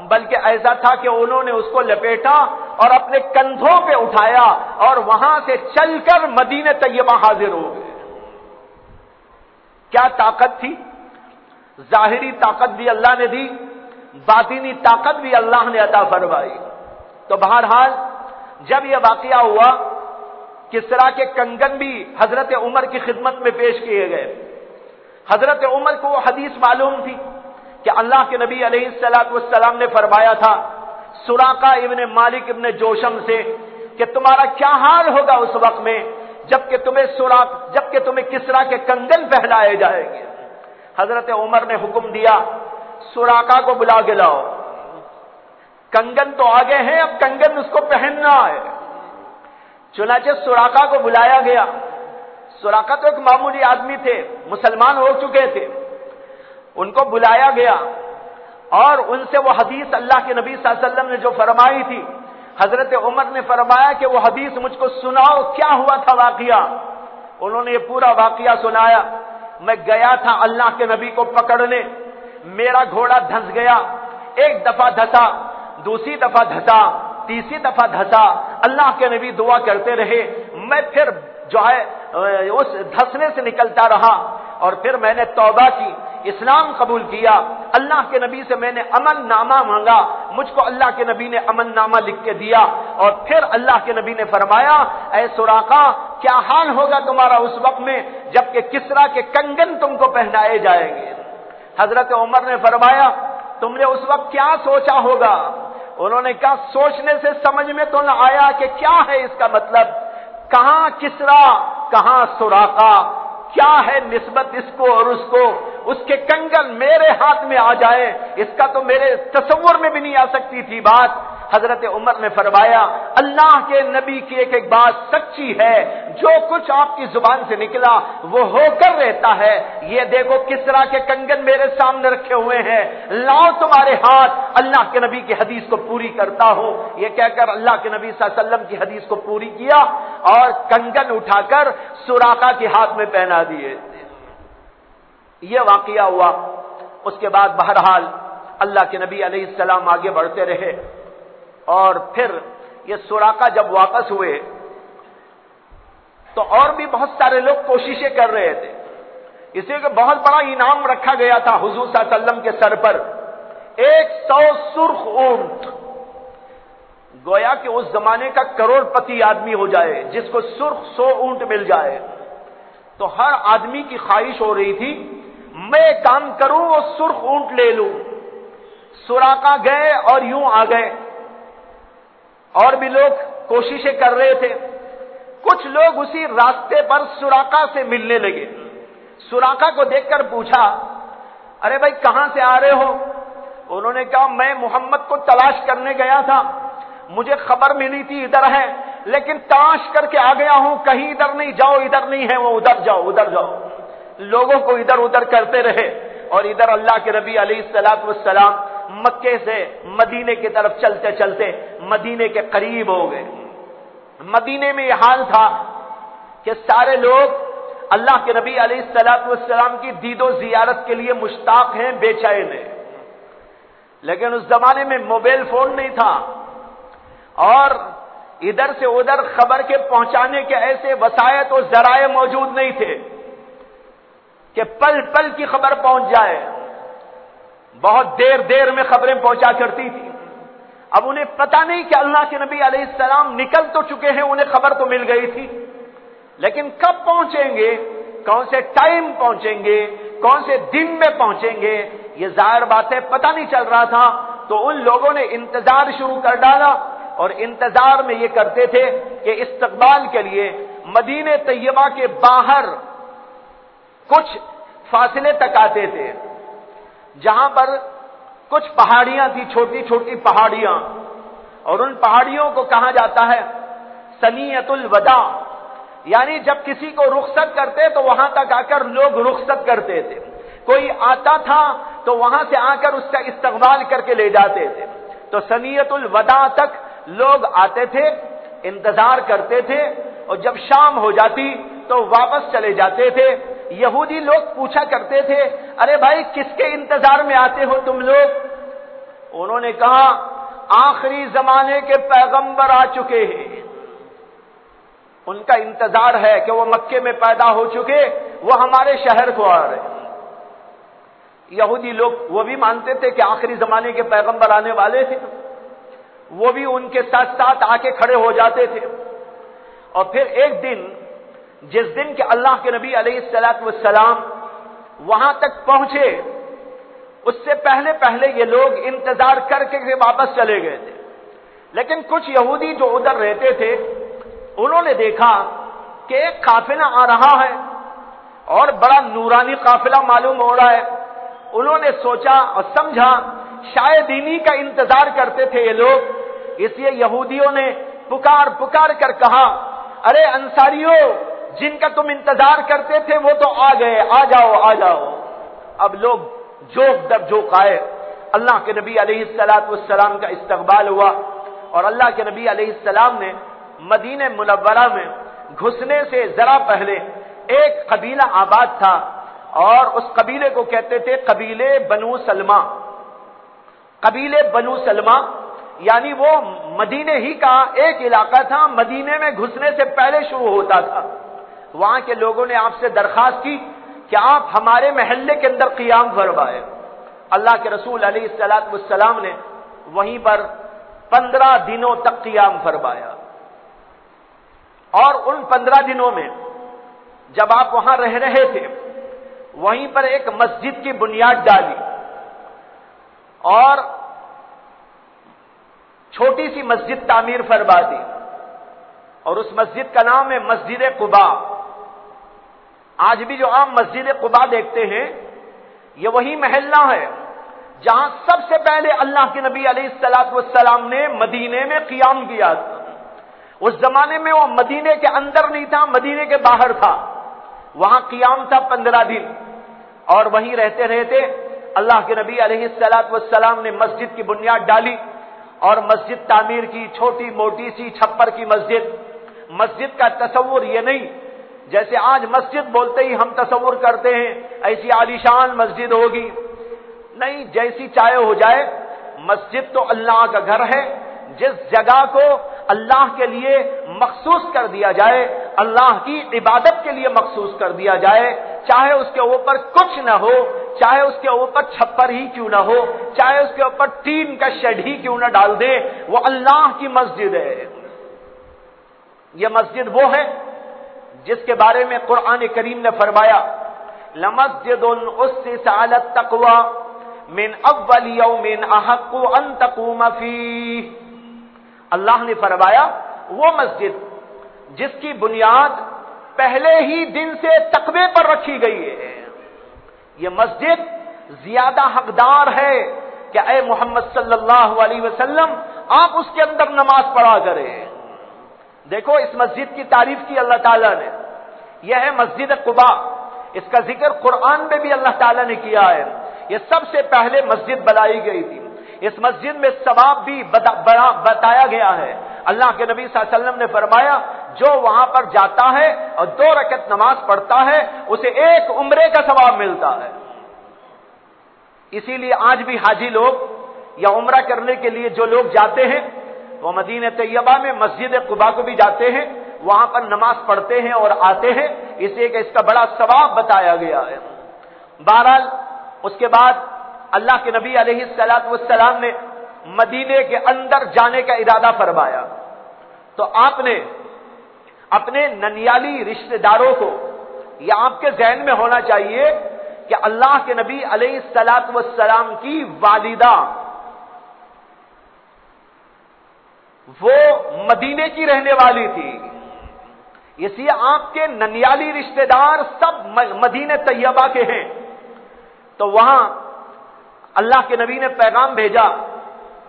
بلکہ ایسا تھا کہ انہوں نے اس کو لپیٹا اور اپنے کندھوں پہ اٹھایا، اور وہاں سے چل کر مدینہ طیبہ حاضر ہو گئے. کیا طاقت تھی! ظاہری طاقت بھی اللہ نے دی، باطنی طاقت بھی اللہ نے عطا فرمائی. تو بہرحال جب یہ واقعہ ہوا، کسریٰ کے کنگن بھی حضرت عمر کی خدمت میں پیش کیے گئے. حضرت عمر کو وہ حدیث معلوم تھی کہ اللہ کے نبی علیہ السلام نے فرمایا تھا سراقہ ابن مالک ابن جوشم سے کہ تمہارا کیا حال ہوگا اس وقت میں جبکہ تمہیں کسریٰ کے کنگن پہنائے جائیں گے. حضرت عمر نے حکم دیا سراقہ کو بلا کے لاؤ. کنگن تو آگے ہیں، اب کنگن اس کو پہننا ہے. چنانچہ سراقہ کو بلایا گیا. سراقہ تو ایک معمولی آدمی تھے، مسلمان ہو چکے تھے. ان کو بلایا گیا اور ان سے وہ حدیث اللہ کے نبی صلی اللہ علیہ وسلم نے جو فرمائی تھی، حضرت عمر نے فرمایا کہ وہ حدیث مجھ کو سناؤ، کیا ہوا تھا واقعہ. انہوں نے یہ پورا واقعہ سنایا. میں گیا تھا اللہ کے نبی کو پکڑنے، میرا گھوڑا دھنس گیا، ایک دفعہ دھسا، دوسری دفعہ دھسا، تیسری دفعہ دھسا. اللہ کے نبی دعا کرتے رہے، میں پھر جو ہے اس دھسنے سے نکلتا رہا، اور پھر میں نے توبہ کی، اسلام قبول کیا. اللہ کے نبی سے میں نے امن نامہ مانگا، مجھ کو اللہ کے نبی نے امن نامہ لکھ کے دیا. اور پھر اللہ کے نبی نے فرمایا اے سراقہ کیا حال ہوگا تمہارا اس وقت میں جبکہ کسریٰ کے کنگن تم کو پہنائے جائیں گے. حضرت عمر نے فرمایا تم نے اس وقت کیا سوچا ہوگا. انہوں نے کہا سوچنے سے سمجھ میں تو نہ آیا کہ کیا ہے اس کا مطلب، کہاں کسریٰ کہاں سراقہ، کیا ہے نسبت اس کو اور اس کو. اس کے کنگن میرے ہاتھ میں آ جائے، اس کا تو میرے تصور میں بھی نہیں آ سکتی تھی بات. حضرت عمر نے فرمایا اللہ کے نبی کی ایک ایک بات سچی ہے، جو کچھ آپ کی زبان سے نکلا وہ ہو کر رہتا ہے، یہ دیکھو کس طرح کے کنگن میرے سامنے رکھے ہوئے ہیں، لاؤ تمہارے ہاتھ، اللہ کے نبی کی حدیث کو پوری کرتا ہو۔ یہ کہہ کر اللہ کے نبی صلی اللہ علیہ وسلم کی حدیث کو پوری کیا اور کنگن اٹھا کر سراقہ کے ہاتھ میں پہنا دیے۔ یہ واقعہ ہوا۔ اس کے بعد بہرحال اللہ کے نبی علیہ السلام آگے بڑھتے رہے، اور پھر یہ سراقہ جب واپس ہوئے تو اور بھی بہت سارے لوگ کوششیں کر رہے تھے، اس لیے کہ بہت بڑا انعام رکھا گیا تھا حضور صلی اللہ علیہ وسلم کے سر پر، 100 سرخ اونٹ، گویا کہ اس زمانے کا کروڑ پتی آدمی ہو جائے جس کو سرخ 100 اونٹ مل جائے، تو ہر آدمی کی خواہش ہو رہی تھی میں کام کروں وہ سرخ اونٹ لے لوں۔ سراقہ گئے اور یوں آ گئے، اور بھی لوگ کوششیں کر رہے تھے، کچھ لوگ اسی راستے پر سراقہ سے ملنے لگے، سراقہ کو دیکھ کر پوچھا ارے بھائی کہاں سے آ رہے ہو؟ انہوں نے کہا میں محمد کو تلاش کرنے گیا تھا، مجھے خبر ملی تھی ادھر ہے، لیکن تلاش کر کے آ گیا ہوں، کہیں ادھر نہیں جاؤ، ادھر نہیں ہے وہ، ادھر جاؤ ادھر جاؤ۔ لوگوں کو ادھر ادھر کرتے رہے، اور ادھر اللہ کے نبی علیہ الصلوۃ والسلام مکے سے مدینے کی طرف چلتے چلتے مدینے کے قریب ہو گئے۔ مدینے میں یہ حال تھا کہ سارے لوگ اللہ کے نبی علیہ الصلوۃ والسلام کی دید و زیارت کے لیے مشتاق ہیں، بے چین ہیں، لیکن اس زمانے میں موبائل فون نہیں تھا، اور ادھر سے ادھر خبر کے پہنچانے کے ایسے وسائط و ذرائع موجود نہیں تھے کہ پل پل کی خبر پہنچ جائے، بہت دیر دیر میں خبریں پہنچا کرتی تھی۔ اب انہیں پتہ نہیں کہ اللہ کے نبی علیہ السلام نکل تو چکے ہیں، انہیں خبر تو مل گئی تھی، لیکن کب پہنچیں گے، کون سے ٹائم پہنچیں گے، کون سے دن میں پہنچیں گے، یہ ظاہر بات ہے پتہ نہیں چل رہا تھا۔ تو ان لوگوں نے انتظار شروع کر ڈالا، اور انتظار میں یہ کرتے تھے کہ استقبال کے لیے مدینہ طیبہ کے باہر کچھ فاصلے تک آتے تھے، جہاں پر کچھ پہاڑیاں تھی، چھوٹی چھوٹی پہاڑیاں، اور ان پہاڑیوں کو کہا جاتا ہے ثنیۃ الوداع، یعنی جب کسی کو رخصت کرتے تو وہاں تک آ کر لوگ رخصت کرتے تھے، کوئی آتا تھا تو وہاں سے آ کر اس کا استقبال کر کے لے جاتے تھے۔ تو ثنیۃ الوداع تک لوگ آتے تھے، انتظار کرتے تھے، اور جب شام ہو جاتی تو واپس چلے جاتے تھے۔ یہودی لوگ پوچھا کرتے تھے ارے بھائی کس کے انتظار میں آتے ہو تم لوگ؟ انہوں نے کہا آخری زمانے کے پیغمبر آ چکے ہیں، ان کا انتظار ہے کہ وہ مکے میں پیدا ہو چکے، وہ ہمارے شہر کو آ رہے ہیں۔ یہودی لوگ وہ بھی مانتے تھے کہ آخری زمانے کے پیغمبر آنے والے تھے، وہ بھی ان کے ساتھ ساتھ آ کے کھڑے ہو جاتے تھے۔ اور پھر ایک دن، جس دن کہ اللہ کے نبی علیہ الصلوۃ والسلام وہاں تک پہنچے، اس سے پہلے پہلے یہ لوگ انتظار کر کے واپس چلے گئے تھے، لیکن کچھ یہودی جو ادھر رہتے تھے انہوں نے دیکھا کہ ایک قافلہ آ رہا ہے اور بڑا نورانی قافلہ معلوم ہو رہا ہے۔ انہوں نے سوچا اور سمجھا شاید انہی کا انتظار کرتے تھے یہ لوگ، اس لیے یہودیوں نے پکار پکار کر کہا ارے انصاریوں، جن کا تم انتظار کرتے تھے وہ تو آ گئے، آ جاؤ آ جاؤ۔ اب لوگ جوک در جوک آئے، اللہ کے نبی علیہ الصلوۃ والسلام کا استقبال ہوا، اور اللہ کے نبی علیہ السلام نے مدینہ منورہ میں گھسنے سے ذرا پہلے ایک قبیلہ آباد تھا، اور اس قبیلے کو کہتے تھے قبیلے بنو سلمہ۔ قبیلے بنو سلمہ یعنی وہ مدینے ہی کا ایک علاقہ تھا، مدینے میں گھسنے سے پہلے شروع ہوتا تھا۔ وہاں کے لوگوں نے آپ سے درخواست کی کہ آپ ہمارے محلے کے اندر قیام فرمائیں۔ اللہ کے رسول علیہ الصلوۃ والسلام نے وہیں پر 15 دنوں تک قیام فرمایا، اور ان 15 دنوں میں جب آپ وہاں رہ رہے تھے وہیں پر ایک مسجد کی بنیاد ڈالی، اور چھوٹی سی مسجد تعمیر فرما دی، اور اس مسجد کا نام ہے مسجد قباء۔ آج بھی جو عام مسجد قباء دیکھتے ہیں یہ وہی محلہ ہے جہاں سب سے پہلے اللہ کے نبی علیہ الصلوۃ والسلام نے مدینے میں قیام کیا تھا۔ اس زمانے میں وہ مدینے کے اندر نہیں تھا، مدینے کے باہر تھا، وہاں قیام تھا 15 دن، اور وہیں رہتے رہتے اللہ کے نبی علیہ الصلوۃ والسلام نے مسجد کی بنیاد ڈالی اور مسجد تعمیر کی، چھوٹی موٹی سی چھپر کی مسجد۔ مسجد کا تصور یہ نہیں جیسے آج مسجد بولتے ہی ہم تصور کرتے ہیں ایسی عالیشان مسجد ہوگی، نہیں، جیسی چاہے ہو جائے، مسجد تو اللہ کا گھر ہے۔ جس جگہ کو اللہ کے لیے مخصوص کر دیا جائے، اللہ کی عبادت کے لیے مخصوص کر دیا جائے، چاہے اس کے اوپر کچھ نہ ہو، چاہے اس کے اوپر چھپر ہی کیوں نہ ہو، چاہے اس کے اوپر ٹین کا شیڈ ہی کیوں نہ ڈال دے، وہ اللہ کی مسجد ہے۔ یہ مسجد وہ ہے جس کے بارے میں قرآن کریم نے فرمایا لَمَسْجِدٌ أُسِّسَ عَلَى التَّقْوَى مِنْ أَوَّلِ يَوْمٍ أَحَقُّ أَن تَقُومَ فِيهِ۔ اللہ نے فرمایا وہ مسجد جس کی بنیاد پہلے ہی دن سے تقوی پر رکھی گئی ہے، یہ مسجد زیادہ حقدار ہے کہ اے محمد صلی اللہ علیہ وسلم آپ اس کے اندر نماز پڑھا کریں۔ دیکھو اس مسجد کی تعریف کی اللہ تعالیٰ نے، یہ ہے مسجد قباء، اس کا ذکر قرآن میں بھی اللہ تعالیٰ نے کیا ہے۔ یہ سب سے پہلے مسجد بنائی گئی تھی، اس مسجد میں ثواب بھی بتایا گیا ہے۔ اللہ کے نبی صلی اللہ علیہ وسلم نے فرمایا جو وہاں پر جاتا ہے اور 2 رکعت نماز پڑھتا ہے اسے 1 عمرے کا ثواب ملتا ہے۔ اسی لیے آج بھی حاجی لوگ یا عمرہ کرنے کے لیے جو لوگ جاتے ہیں وہ مدینہ طیبہ میں مسجد قباء کو بھی جاتے ہیں، وہاں پر نماز پڑھتے ہیں اور آتے ہیں، اس لیے کہ اس کا بڑا ثواب بتایا گیا ہے۔ بہرحال اس کے بعد اللہ کے نبی علیہ الصلوۃ والسلام نے مدینے کے اندر جانے کا ارادہ فرمایا تو آپ نے اپنے ننیالی رشتہ داروں کو، یہ آپ کے ذہن میں ہونا چاہیے کہ اللہ کے نبی علیہ الصلوۃ والسلام کی والدہ وہ مدینے کی رہنے والی تھی، اس لیے آپ کے ننیالی رشتہ دار سب مدینہ طیبہ کے ہیں۔ تو وہاں اللہ کے نبی نے پیغام بھیجا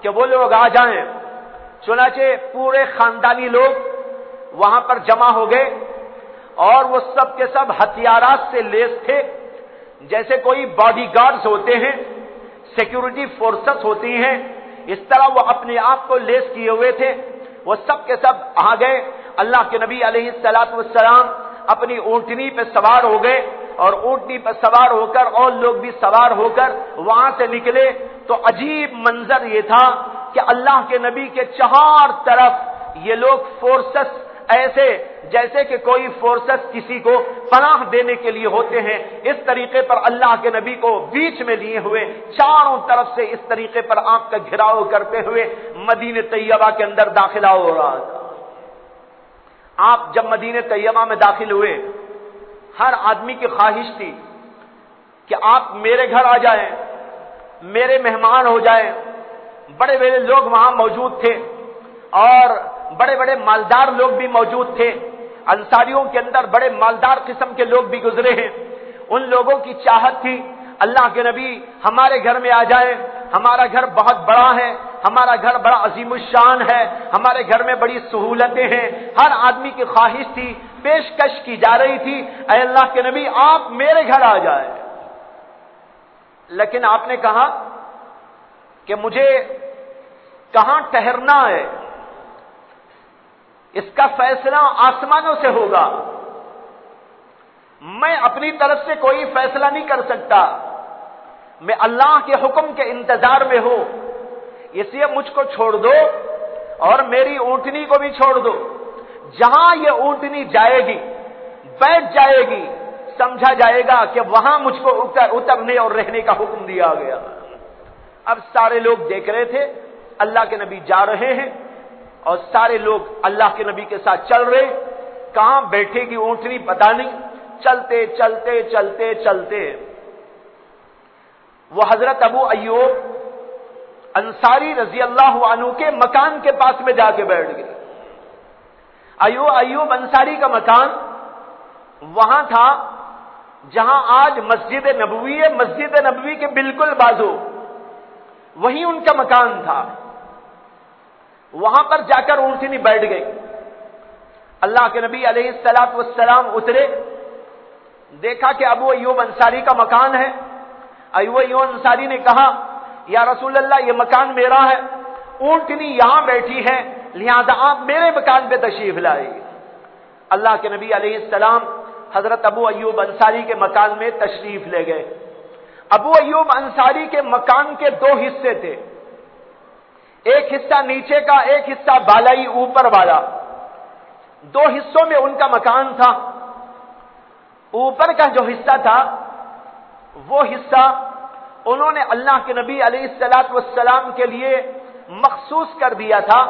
کہ وہ لوگ آ جائیں، چنانچہ پورے خاندانی لوگ وہاں پر جمع ہو گئے اور وہ سب کے سب ہتھیارات سے لیس تھے، جیسے کوئی باڈی گارڈز ہوتے ہیں، سیکیورٹی فورسز ہوتی ہیں، اس طرح وہ اپنے آپ کو لیس کیے ہوئے تھے۔ وہ سب کے سب آ گئے، اللہ کے نبی علیہ الصلوۃ والسلام اپنی اونٹنی پہ سوار ہو گئے اور اونٹنی پر سوار ہو کر اور لوگ بھی سوار ہو کر وہاں سے نکلے تو عجیب منظر یہ تھا کہ اللہ کے نبی کے 4 طرف یہ لوگ فورسز ایسے جیسے کہ کوئی فورسز کسی کو پناہ دینے کے لیے ہوتے ہیں، اس طریقے پر اللہ کے نبی کو بیچ میں لیے ہوئے چاروں طرف سے اس طریقے پر آپ کا گھیراؤ کرتے ہوئے مدینہ طیبہ کے اندر داخلہ ہو رہا تھا۔ آپ جب مدینہ طیبہ میں داخل ہوئے ہر آدمی کی خواہش تھی کہ آپ میرے گھر آ جائیں، میرے مہمان ہو جائیں۔ بڑے بڑے لوگ وہاں موجود تھے اور بڑے بڑے مالدار لوگ بھی موجود تھے، انصاریوں کے اندر بڑے مالدار قسم کے لوگ بھی گزرے ہیں۔ ان لوگوں کی چاہت تھی اللہ کے نبی ہمارے گھر میں آ جائیں، ہمارا گھر بہت بڑا ہے، ہمارا گھر بڑا عظیم الشان ہے، ہمارے گھر میں بڑی سہولتیں ہیں۔ ہر آدمی کی خواہش تھی، پیشکش کی جا رہی تھی، اے اللہ کے نبی آپ میرے گھر آ جائیں۔ لیکن آپ نے کہا کہ مجھے کہاں ٹھہرنا ہے اس کا فیصلہ آسمانوں سے ہوگا، میں اپنی طرف سے کوئی فیصلہ نہیں کر سکتا، میں اللہ کے حکم کے انتظار میں ہوں، اس لیے مجھ کو چھوڑ دو اور میری اونٹنی کو بھی چھوڑ دو، جہاں یہ اونٹنی جائے گی بیٹھ جائے گی سمجھا جائے گا کہ وہاں مجھ کو اترنے اور رہنے کا حکم دیا گیا۔ اب سارے لوگ دیکھ رہے تھے اللہ کے نبی جا رہے ہیں اور سارے لوگ اللہ کے نبی کے ساتھ چل رہے، کہاں بیٹھے گی اونٹنی پتہ نہیں، چلتے چلتے چلتے چلتے وہ حضرت ابو ایوب انصاری رضی اللہ عنہ کے مکان کے پاس میں جا کے بیٹھ گئے۔ ایوب انصاری کا مکان وہاں تھا جہاں آج مسجد نبوی ہے، مسجد نبوی کے بالکل بازو وہیں ان کا مکان تھا، وہاں پر جا کر اونٹنی بیٹھ گئی۔ اللہ کے نبی علیہ الصلوۃ والسلام اترے، دیکھا کہ ابو ایوب انصاری کا مکان ہے۔ ابو ایوب انصاری نے کہا یا رسول اللہ یہ مکان میرا ہے، اونٹنی یہاں بیٹھی ہے، لہذا آپ میرے مکان پہ تشریف لائے۔ اللہ کے نبی علیہ السلام حضرت ابو ایوب انصاری کے مکان میں تشریف لے گئے۔ ابو ایوب انصاری کے مکان کے دو حصے تھے، ایک حصہ نیچے کا، ایک حصہ بالائی اوپر والا، دو حصوں میں ان کا مکان تھا۔ اوپر کا جو حصہ تھا وہ حصہ انہوں نے اللہ کے نبی علیہ الصلوۃ والسلام کے لیے مخصوص کر دیا تھا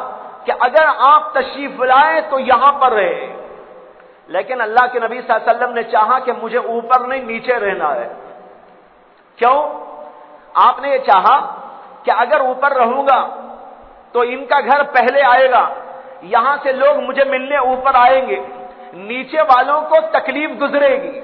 کہ اگر آپ تشریف لائیں تو یہاں پر رہے، لیکن اللہ کے نبی صلی اللہ علیہ وسلم نے چاہا کہ مجھے اوپر نہیں نیچے رہنا ہے۔ کیوں؟ آپ نے یہ چاہا کہ اگر اوپر رہوں گا تو ان کا گھر پہلے آئے گا، یہاں سے لوگ مجھے ملنے اوپر آئیں گے، نیچے والوں کو تکلیف گزرے گی،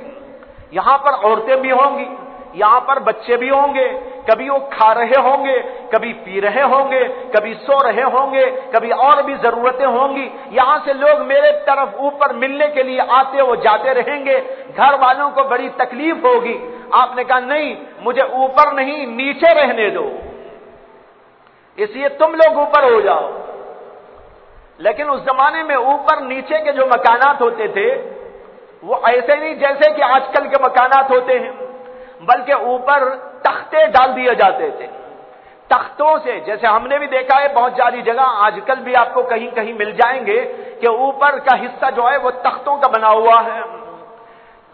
یہاں پر عورتیں بھی ہوں گی، یہاں پر بچے بھی ہوں گے، کبھی وہ کھا رہے ہوں گے، کبھی پی رہے ہوں گے، کبھی سو رہے ہوں گے، کبھی اور بھی ضرورتیں ہوں گی، یہاں سے لوگ میرے طرف اوپر ملنے کے لیے آتے وہ جاتے رہیں گے، گھر والوں کو بڑی تکلیف ہوگی۔ آپ نے کہا نہیں، مجھے اوپر نہیں نیچے رہنے دو، اس لیے تم لوگ اوپر ہو جاؤ۔ لیکن اس زمانے میں اوپر نیچے کے جو مکانات ہوتے تھے وہ ایسے نہیں جیسے کہ آج کل کے مکانات ہوتے ہیں، بلکہ اوپر تختے ڈال دیے جاتے تھے۔ تختوں سے، جیسے ہم نے بھی دیکھا ہے بہت ساری جگہ، آج کل بھی آپ کو کہیں کہیں مل جائیں گے کہ اوپر کا حصہ جو ہے وہ تختوں کا بنا ہوا ہے،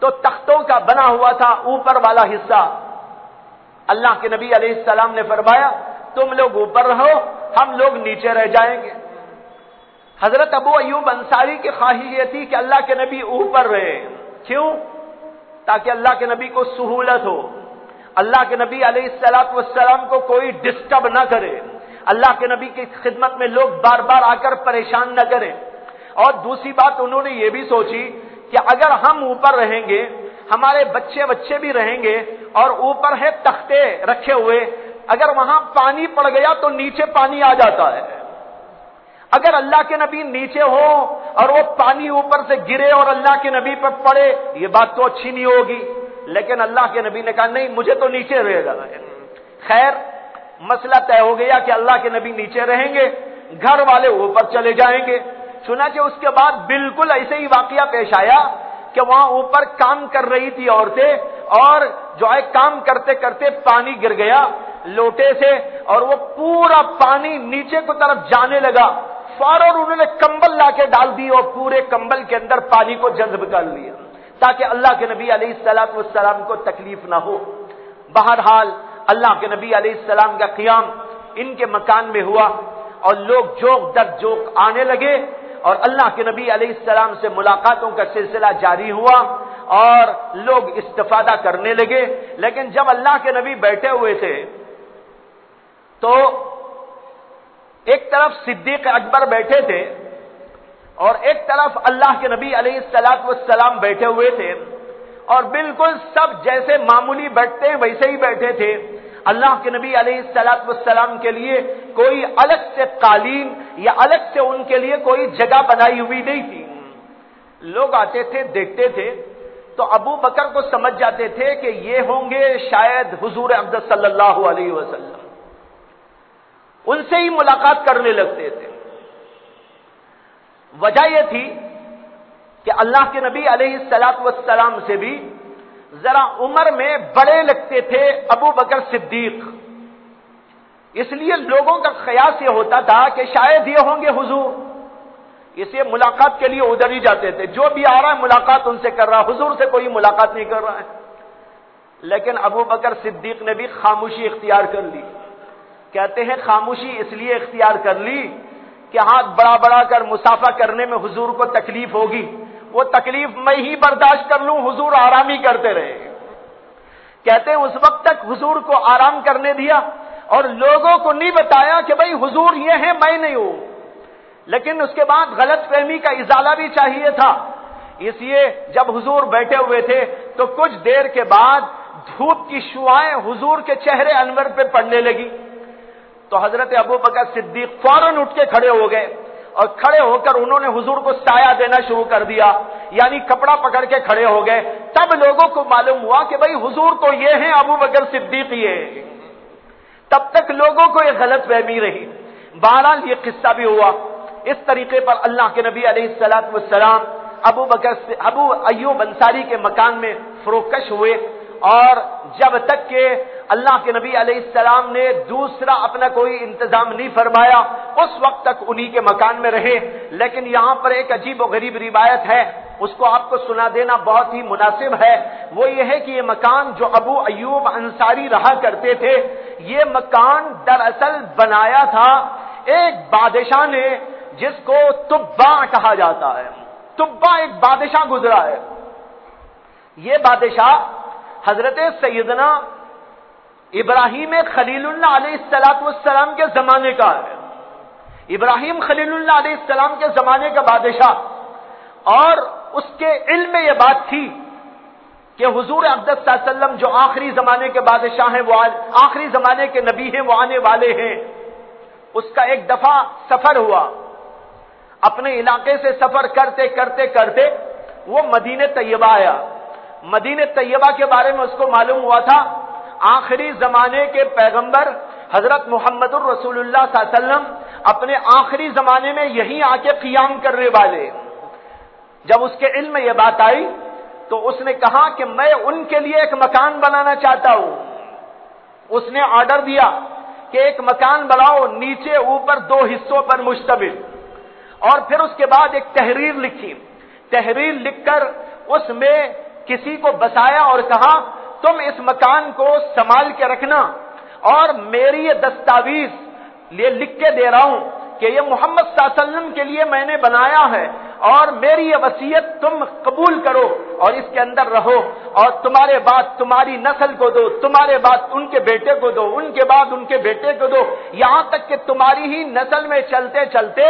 تو تختوں کا بنا ہوا تھا اوپر والا حصہ۔ اللہ کے نبی علیہ السلام نے فرمایا تم لوگ اوپر رہو، ہم لوگ نیچے رہ جائیں گے۔ حضرت ابو ایوب انصاری کی خواہش یہ تھی کہ اللہ کے نبی اوپر رہے، کیوں؟ تاکہ اللہ کے نبی کو سہولت ہو، اللہ کے نبی علیہ الصلوۃ والسلام کو کوئی ڈسٹرب نہ کرے، اللہ کے نبی کی خدمت میں لوگ بار بار آ کر پریشان نہ کریں۔ اور دوسری بات انہوں نے یہ بھی سوچی کہ اگر ہم اوپر رہیں گے، ہمارے بچے بھی رہیں گے، اور اوپر ہے تختے رکھے ہوئے، اگر وہاں پانی پڑ گیا تو نیچے پانی آ جاتا ہے۔ اگر اللہ کے نبی نیچے ہو اور وہ پانی اوپر سے گرے اور اللہ کے نبی پر پڑے، یہ بات تو اچھی نہیں ہوگی۔ لیکن اللہ کے نبی نے کہا نہیں، مجھے تو نیچے رہے گا۔ خیر، مسئلہ طے ہو گیا کہ اللہ کے نبی نیچے رہیں گے، گھر والے اوپر چلے جائیں گے۔ چنانچہ اس کے بعد بالکل ایسے ہی واقعہ پیش آیا کہ وہاں اوپر کام کر رہی تھی عورتیں، اور جو ہے کام کرتے کرتے پانی گر گیا لوٹے سے، اور وہ پورا پانی نیچے کی طرف جانے لگا۔ فوراً انہوں نے کمبل لا کے ڈال دی اور پورے کمبل کے اندر پانی کو جذب کر لیا تاکہ اللہ کے نبی علیہ الصلوۃ والسلام کو تکلیف نہ ہو۔ بہرحال اللہ کے نبی علیہ السلام کا قیام ان کے مکان میں ہوا، اور لوگ جوق در جوق آنے لگے، اور اللہ کے نبی علیہ السلام سے ملاقاتوں کا سلسلہ جاری ہوا، اور لوگ استفادہ کرنے لگے۔ لیکن جب اللہ کے نبی بیٹھے ہوئے تھے تو ایک طرف صدیق اکبر بیٹھے تھے، اور ایک طرف اللہ کے نبی علیہ الصلوۃ والسلام بیٹھے ہوئے تھے، اور بالکل سب جیسے معمولی بیٹھتے ہیں ویسے ہی بیٹھے تھے۔ اللہ کے نبی علیہ الصلوۃ والسلام کے لیے کوئی الگ سے قالین یا الگ سے ان کے لیے کوئی جگہ بنائی ہوئی نہیں تھی۔ لوگ آتے تھے، دیکھتے تھے، تو ابو بکر کو سمجھ جاتے تھے کہ یہ ہوں گے شاید حضور اقدس صلی اللہ علیہ وسلم، ان سے ہی ملاقات کرنے لگتے تھے۔ وجہ یہ تھی کہ اللہ کے نبی علیہ الصلوۃ والسلام سے بھی ذرا عمر میں بڑے لگتے تھے ابو بکر صدیق، اس لیے لوگوں کا خیال یہ ہوتا تھا کہ شاید یہ ہوں گے حضور، اس لیے ملاقات کے لیے ادھر ہی جاتے تھے، جو بھی آ رہا ہے ملاقات ان سے کر رہا ہے، حضور سے کوئی ملاقات نہیں کر رہا ہے۔ لیکن ابو بکر صدیق نے بھی خاموشی اختیار کر لی۔ کہتے ہیں خاموشی اس لیے اختیار کر لی کہ ہاتھ بڑا بڑا کر مسافہ کرنے میں حضور کو تکلیف ہوگی، وہ تکلیف میں ہی برداشت کر لوں، حضور آرام ہی کرتے رہے۔ کہتے ہیں اس وقت تک حضور کو آرام کرنے دیا، اور لوگوں کو نہیں بتایا کہ بھائی حضور یہ ہے، میں نہیں ہوں۔ لیکن اس کے بعد غلط فہمی کا ازالہ بھی چاہیے تھا، اس لیے جب حضور بیٹھے ہوئے تھے تو کچھ دیر کے بعد دھوپ کی شعاعیں حضور کے چہرے انور پہ پڑنے لگی۔ تو حضرت ابو بکر صدیق فوراً اٹھ کے کھڑے ہو گئے اور کھڑے ہو کر انہوں نے حضور کو سایہ دینا شروع کر دیا، یعنی کپڑا پکڑ کے کھڑے ہو گئے۔ تب لوگوں کو معلوم ہوا کہ بھئی حضور تو یہ ہیں، ابو بکر صدیق یہ ہیں۔ تب تک لوگوں کو یہ غلط فہمی رہی۔ بہرحال یہ قصہ بھی ہوا۔ اس طریقے پر اللہ کے نبی علیہ الصلوۃ والسلام ابو ایوب انصاری کے مکان میں فروکش ہوئے، اور جب تک کہ اللہ کے نبی علیہ السلام نے دوسرا اپنا کوئی انتظام نہیں فرمایا اس وقت تک انہی کے مکان میں رہے۔ لیکن یہاں پر ایک عجیب و غریب روایت ہے، اس کو آپ کو سنا دینا بہت ہی مناسب ہے۔ وہ یہ ہے کہ یہ مکان جو ابو ایوب انصاری رہا کرتے تھے، یہ مکان دراصل بنایا تھا ایک بادشاہ نے جس کو تبع کہا جاتا ہے۔ تبع ایک بادشاہ گزرا ہے۔ یہ بادشاہ حضرت سیدنا ابراہیم خلیل اللہ علیہ السلام کے زمانے کا ہے۔ ابراہیم خلیل اللہ علیہ السلام کے زمانے کا بادشاہ، اور اس کے علم میں یہ بات تھی کہ حضور اقدس صلی اللہ علیہ وسلم جو آخری زمانے کے بادشاہ ہیں، وہ آخری زمانے کے نبی ہیں، وہ آنے والے ہیں۔ اس کا ایک دفعہ سفر ہوا، اپنے علاقے سے سفر کرتے کرتے کرتے وہ مدینہ طیبہ آیا۔ مدینہ طیبہ کے بارے میں اس کو معلوم ہوا تھا آخری زمانے کے پیغمبر حضرت محمد الرسول اللہ صلی اللہ علیہ وسلم اپنے آخری زمانے میں یہیں آ کے قیام کرنے والے۔ جب اس کے علم میں یہ بات آئی تو اس نے کہا کہ میں ان کے لیے ایک مکان بنانا چاہتا ہوں۔ اس نے آرڈر دیا کہ ایک مکان بناؤ، نیچے اوپر 2 حصوں پر مشتمل، اور پھر اس کے بعد ایک تحریر لکھی۔ تحریر لکھ کر اس میں کسی کو بسایا اور کہا تم اس مکان کو سنبھال کے رکھنا، اور میری یہ دستاویز یہ لکھ کے دے رہا ہوں کہ یہ محمد صلی اللہ علیہ وسلم کے لیے میں نے بنایا ہے، اور میری یہ وصیت تم قبول کرو اور اس کے اندر رہو، اور تمہارے بعد تمہاری نسل کو دو، تمہارے بعد ان کے بیٹے کو دو، ان کے بعد ان کے بیٹے کو دو، یہاں تک کہ تمہاری ہی نسل میں چلتے چلتے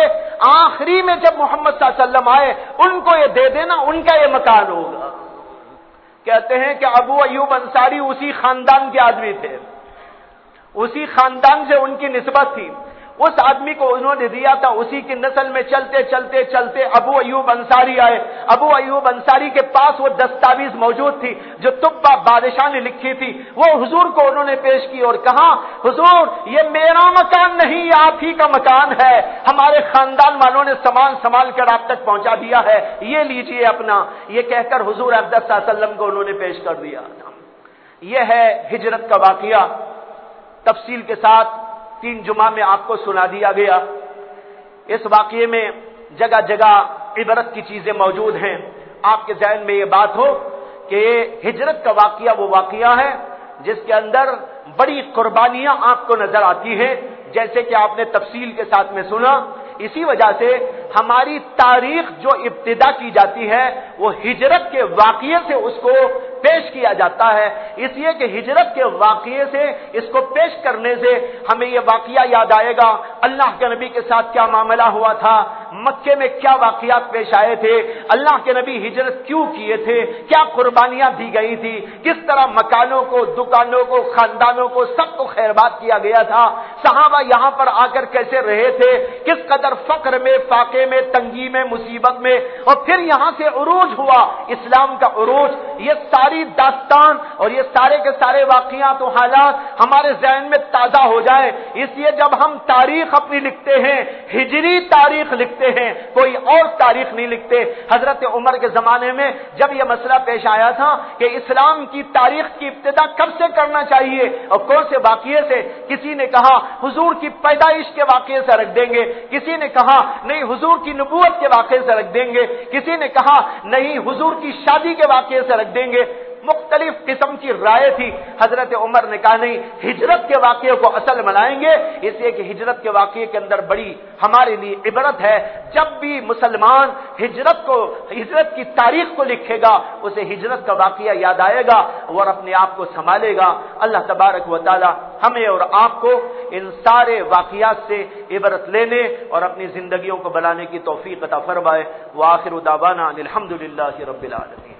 آخری میں جب محمد صلی اللہ علیہ وسلم آئے ان کو یہ دے دینا، ان کا یہ مکان ہوگا۔ کہتے ہیں کہ ابو ایوب انصاری اسی خاندان کے آدمی تھے، اسی خاندان سے ان کی نسبت تھی، اس آدمی کو انہوں نے دیا تھا، اسی کی نسل میں چلتے چلتے چلتے ابو ایوب انصاری آئے۔ ابو ایوب انصاری کے پاس وہ دستاویز موجود تھی جو تبع بادشاہ نے لکھی تھی، وہ حضور کو انہوں نے پیش کی اور کہا حضور یہ میرا مکان نہیں، یہ آپ ہی کا مکان ہے، ہمارے خاندان والوں نے سنبھال کر آپ تک پہنچا دیا ہے، یہ لیجئے اپنا۔ یہ کہہ کر حضور اقدس صلی اللہ علیہ وسلم کو انہوں نے پیش کر دیا۔ یہ ہے ہجرت کا واقعہ، تفصیل کے ساتھ 3 جمعہ میں آپ کو سنا دیا گیا۔ اس واقعے میں جگہ جگہ عبرت کی چیزیں موجود ہیں۔ آپ کے ذہن میں یہ بات ہو کہ ہجرت کا واقعہ وہ واقعہ ہے جس کے اندر بڑی قربانیاں آپ کو نظر آتی ہیں، جیسے کہ آپ نے تفصیل کے ساتھ میں سنا۔ اسی وجہ سے ہماری تاریخ جو ابتدا کی جاتی ہے وہ ہجرت کے واقعے سے اس کو پیش کیا جاتا ہے، اس لیے کہ ہجرت کے واقعے سے اس کو پیش کرنے سے ہمیں یہ واقعہ یاد آئے گا اللہ کے نبی کے ساتھ کیا معاملہ ہوا تھا، مکے میں کیا واقعات پیش آئے تھے، اللہ کے نبی ہجرت کیوں کیے تھے، کیا قربانیاں دی گئی تھی، کس طرح مکانوں کو، دکانوں کو، خاندانوں کو، سب کو خیرباد کیا گیا تھا، صحابہ یہاں پر آ کر کیسے رہے تھے، کس قدر فقر میں، فاقے میں، تنگی میں، مصیبت میں، اور پھر یہاں سے عروج ہوا اسلام کا عروج۔ یہ ساری داستان اور یہ سارے کے سارے واقعات و حالات ہمارے ذہن میں تازہ ہو جائے، اس لیے جب ہم تاریخ اپنی لکھتے ہیں ہجری تاریخ لکھتے ہیں، کوئی اور تاریخ نہیں لکھتے۔ حضرت عمر کے زمانے میں جب یہ مسئلہ پیش آیا تھا کہ اسلام کی تاریخ کی ابتدا کب سے کرنا چاہیے اور کون سے واقعے سے، کسی نے کہا حضور کی پیدائش کے واقعے سے رکھ دیں گے، کسی نے کہا نہیں حضور کی نبوت کے واقعے سے رکھ دیں گے، کسی نے کہا نہیں حضور کی شادی کے واقعے سے رکھ دیں گے۔ مختلف قسم کی رائے تھی۔ حضرت عمر نے کہا نہیں، ہجرت کے واقعے کو اصل منائیں گے، اس لیے کہ ہجرت کے واقعے کے اندر بڑی ہمارے لیے عبرت ہے۔ جب بھی مسلمان ہجرت کی تاریخ کو لکھے گا اسے ہجرت کا واقعہ یاد آئے گا اور اپنے آپ کو سنبھالے گا۔ اللہ تبارک و تعالی ہمیں اور آپ کو ان سارے واقعات سے عبرت لینے اور اپنی زندگیوں کو بنانے کی توفیق عطا فرمائے۔ وآخر دعوانا الحمدللہ رب العالمین۔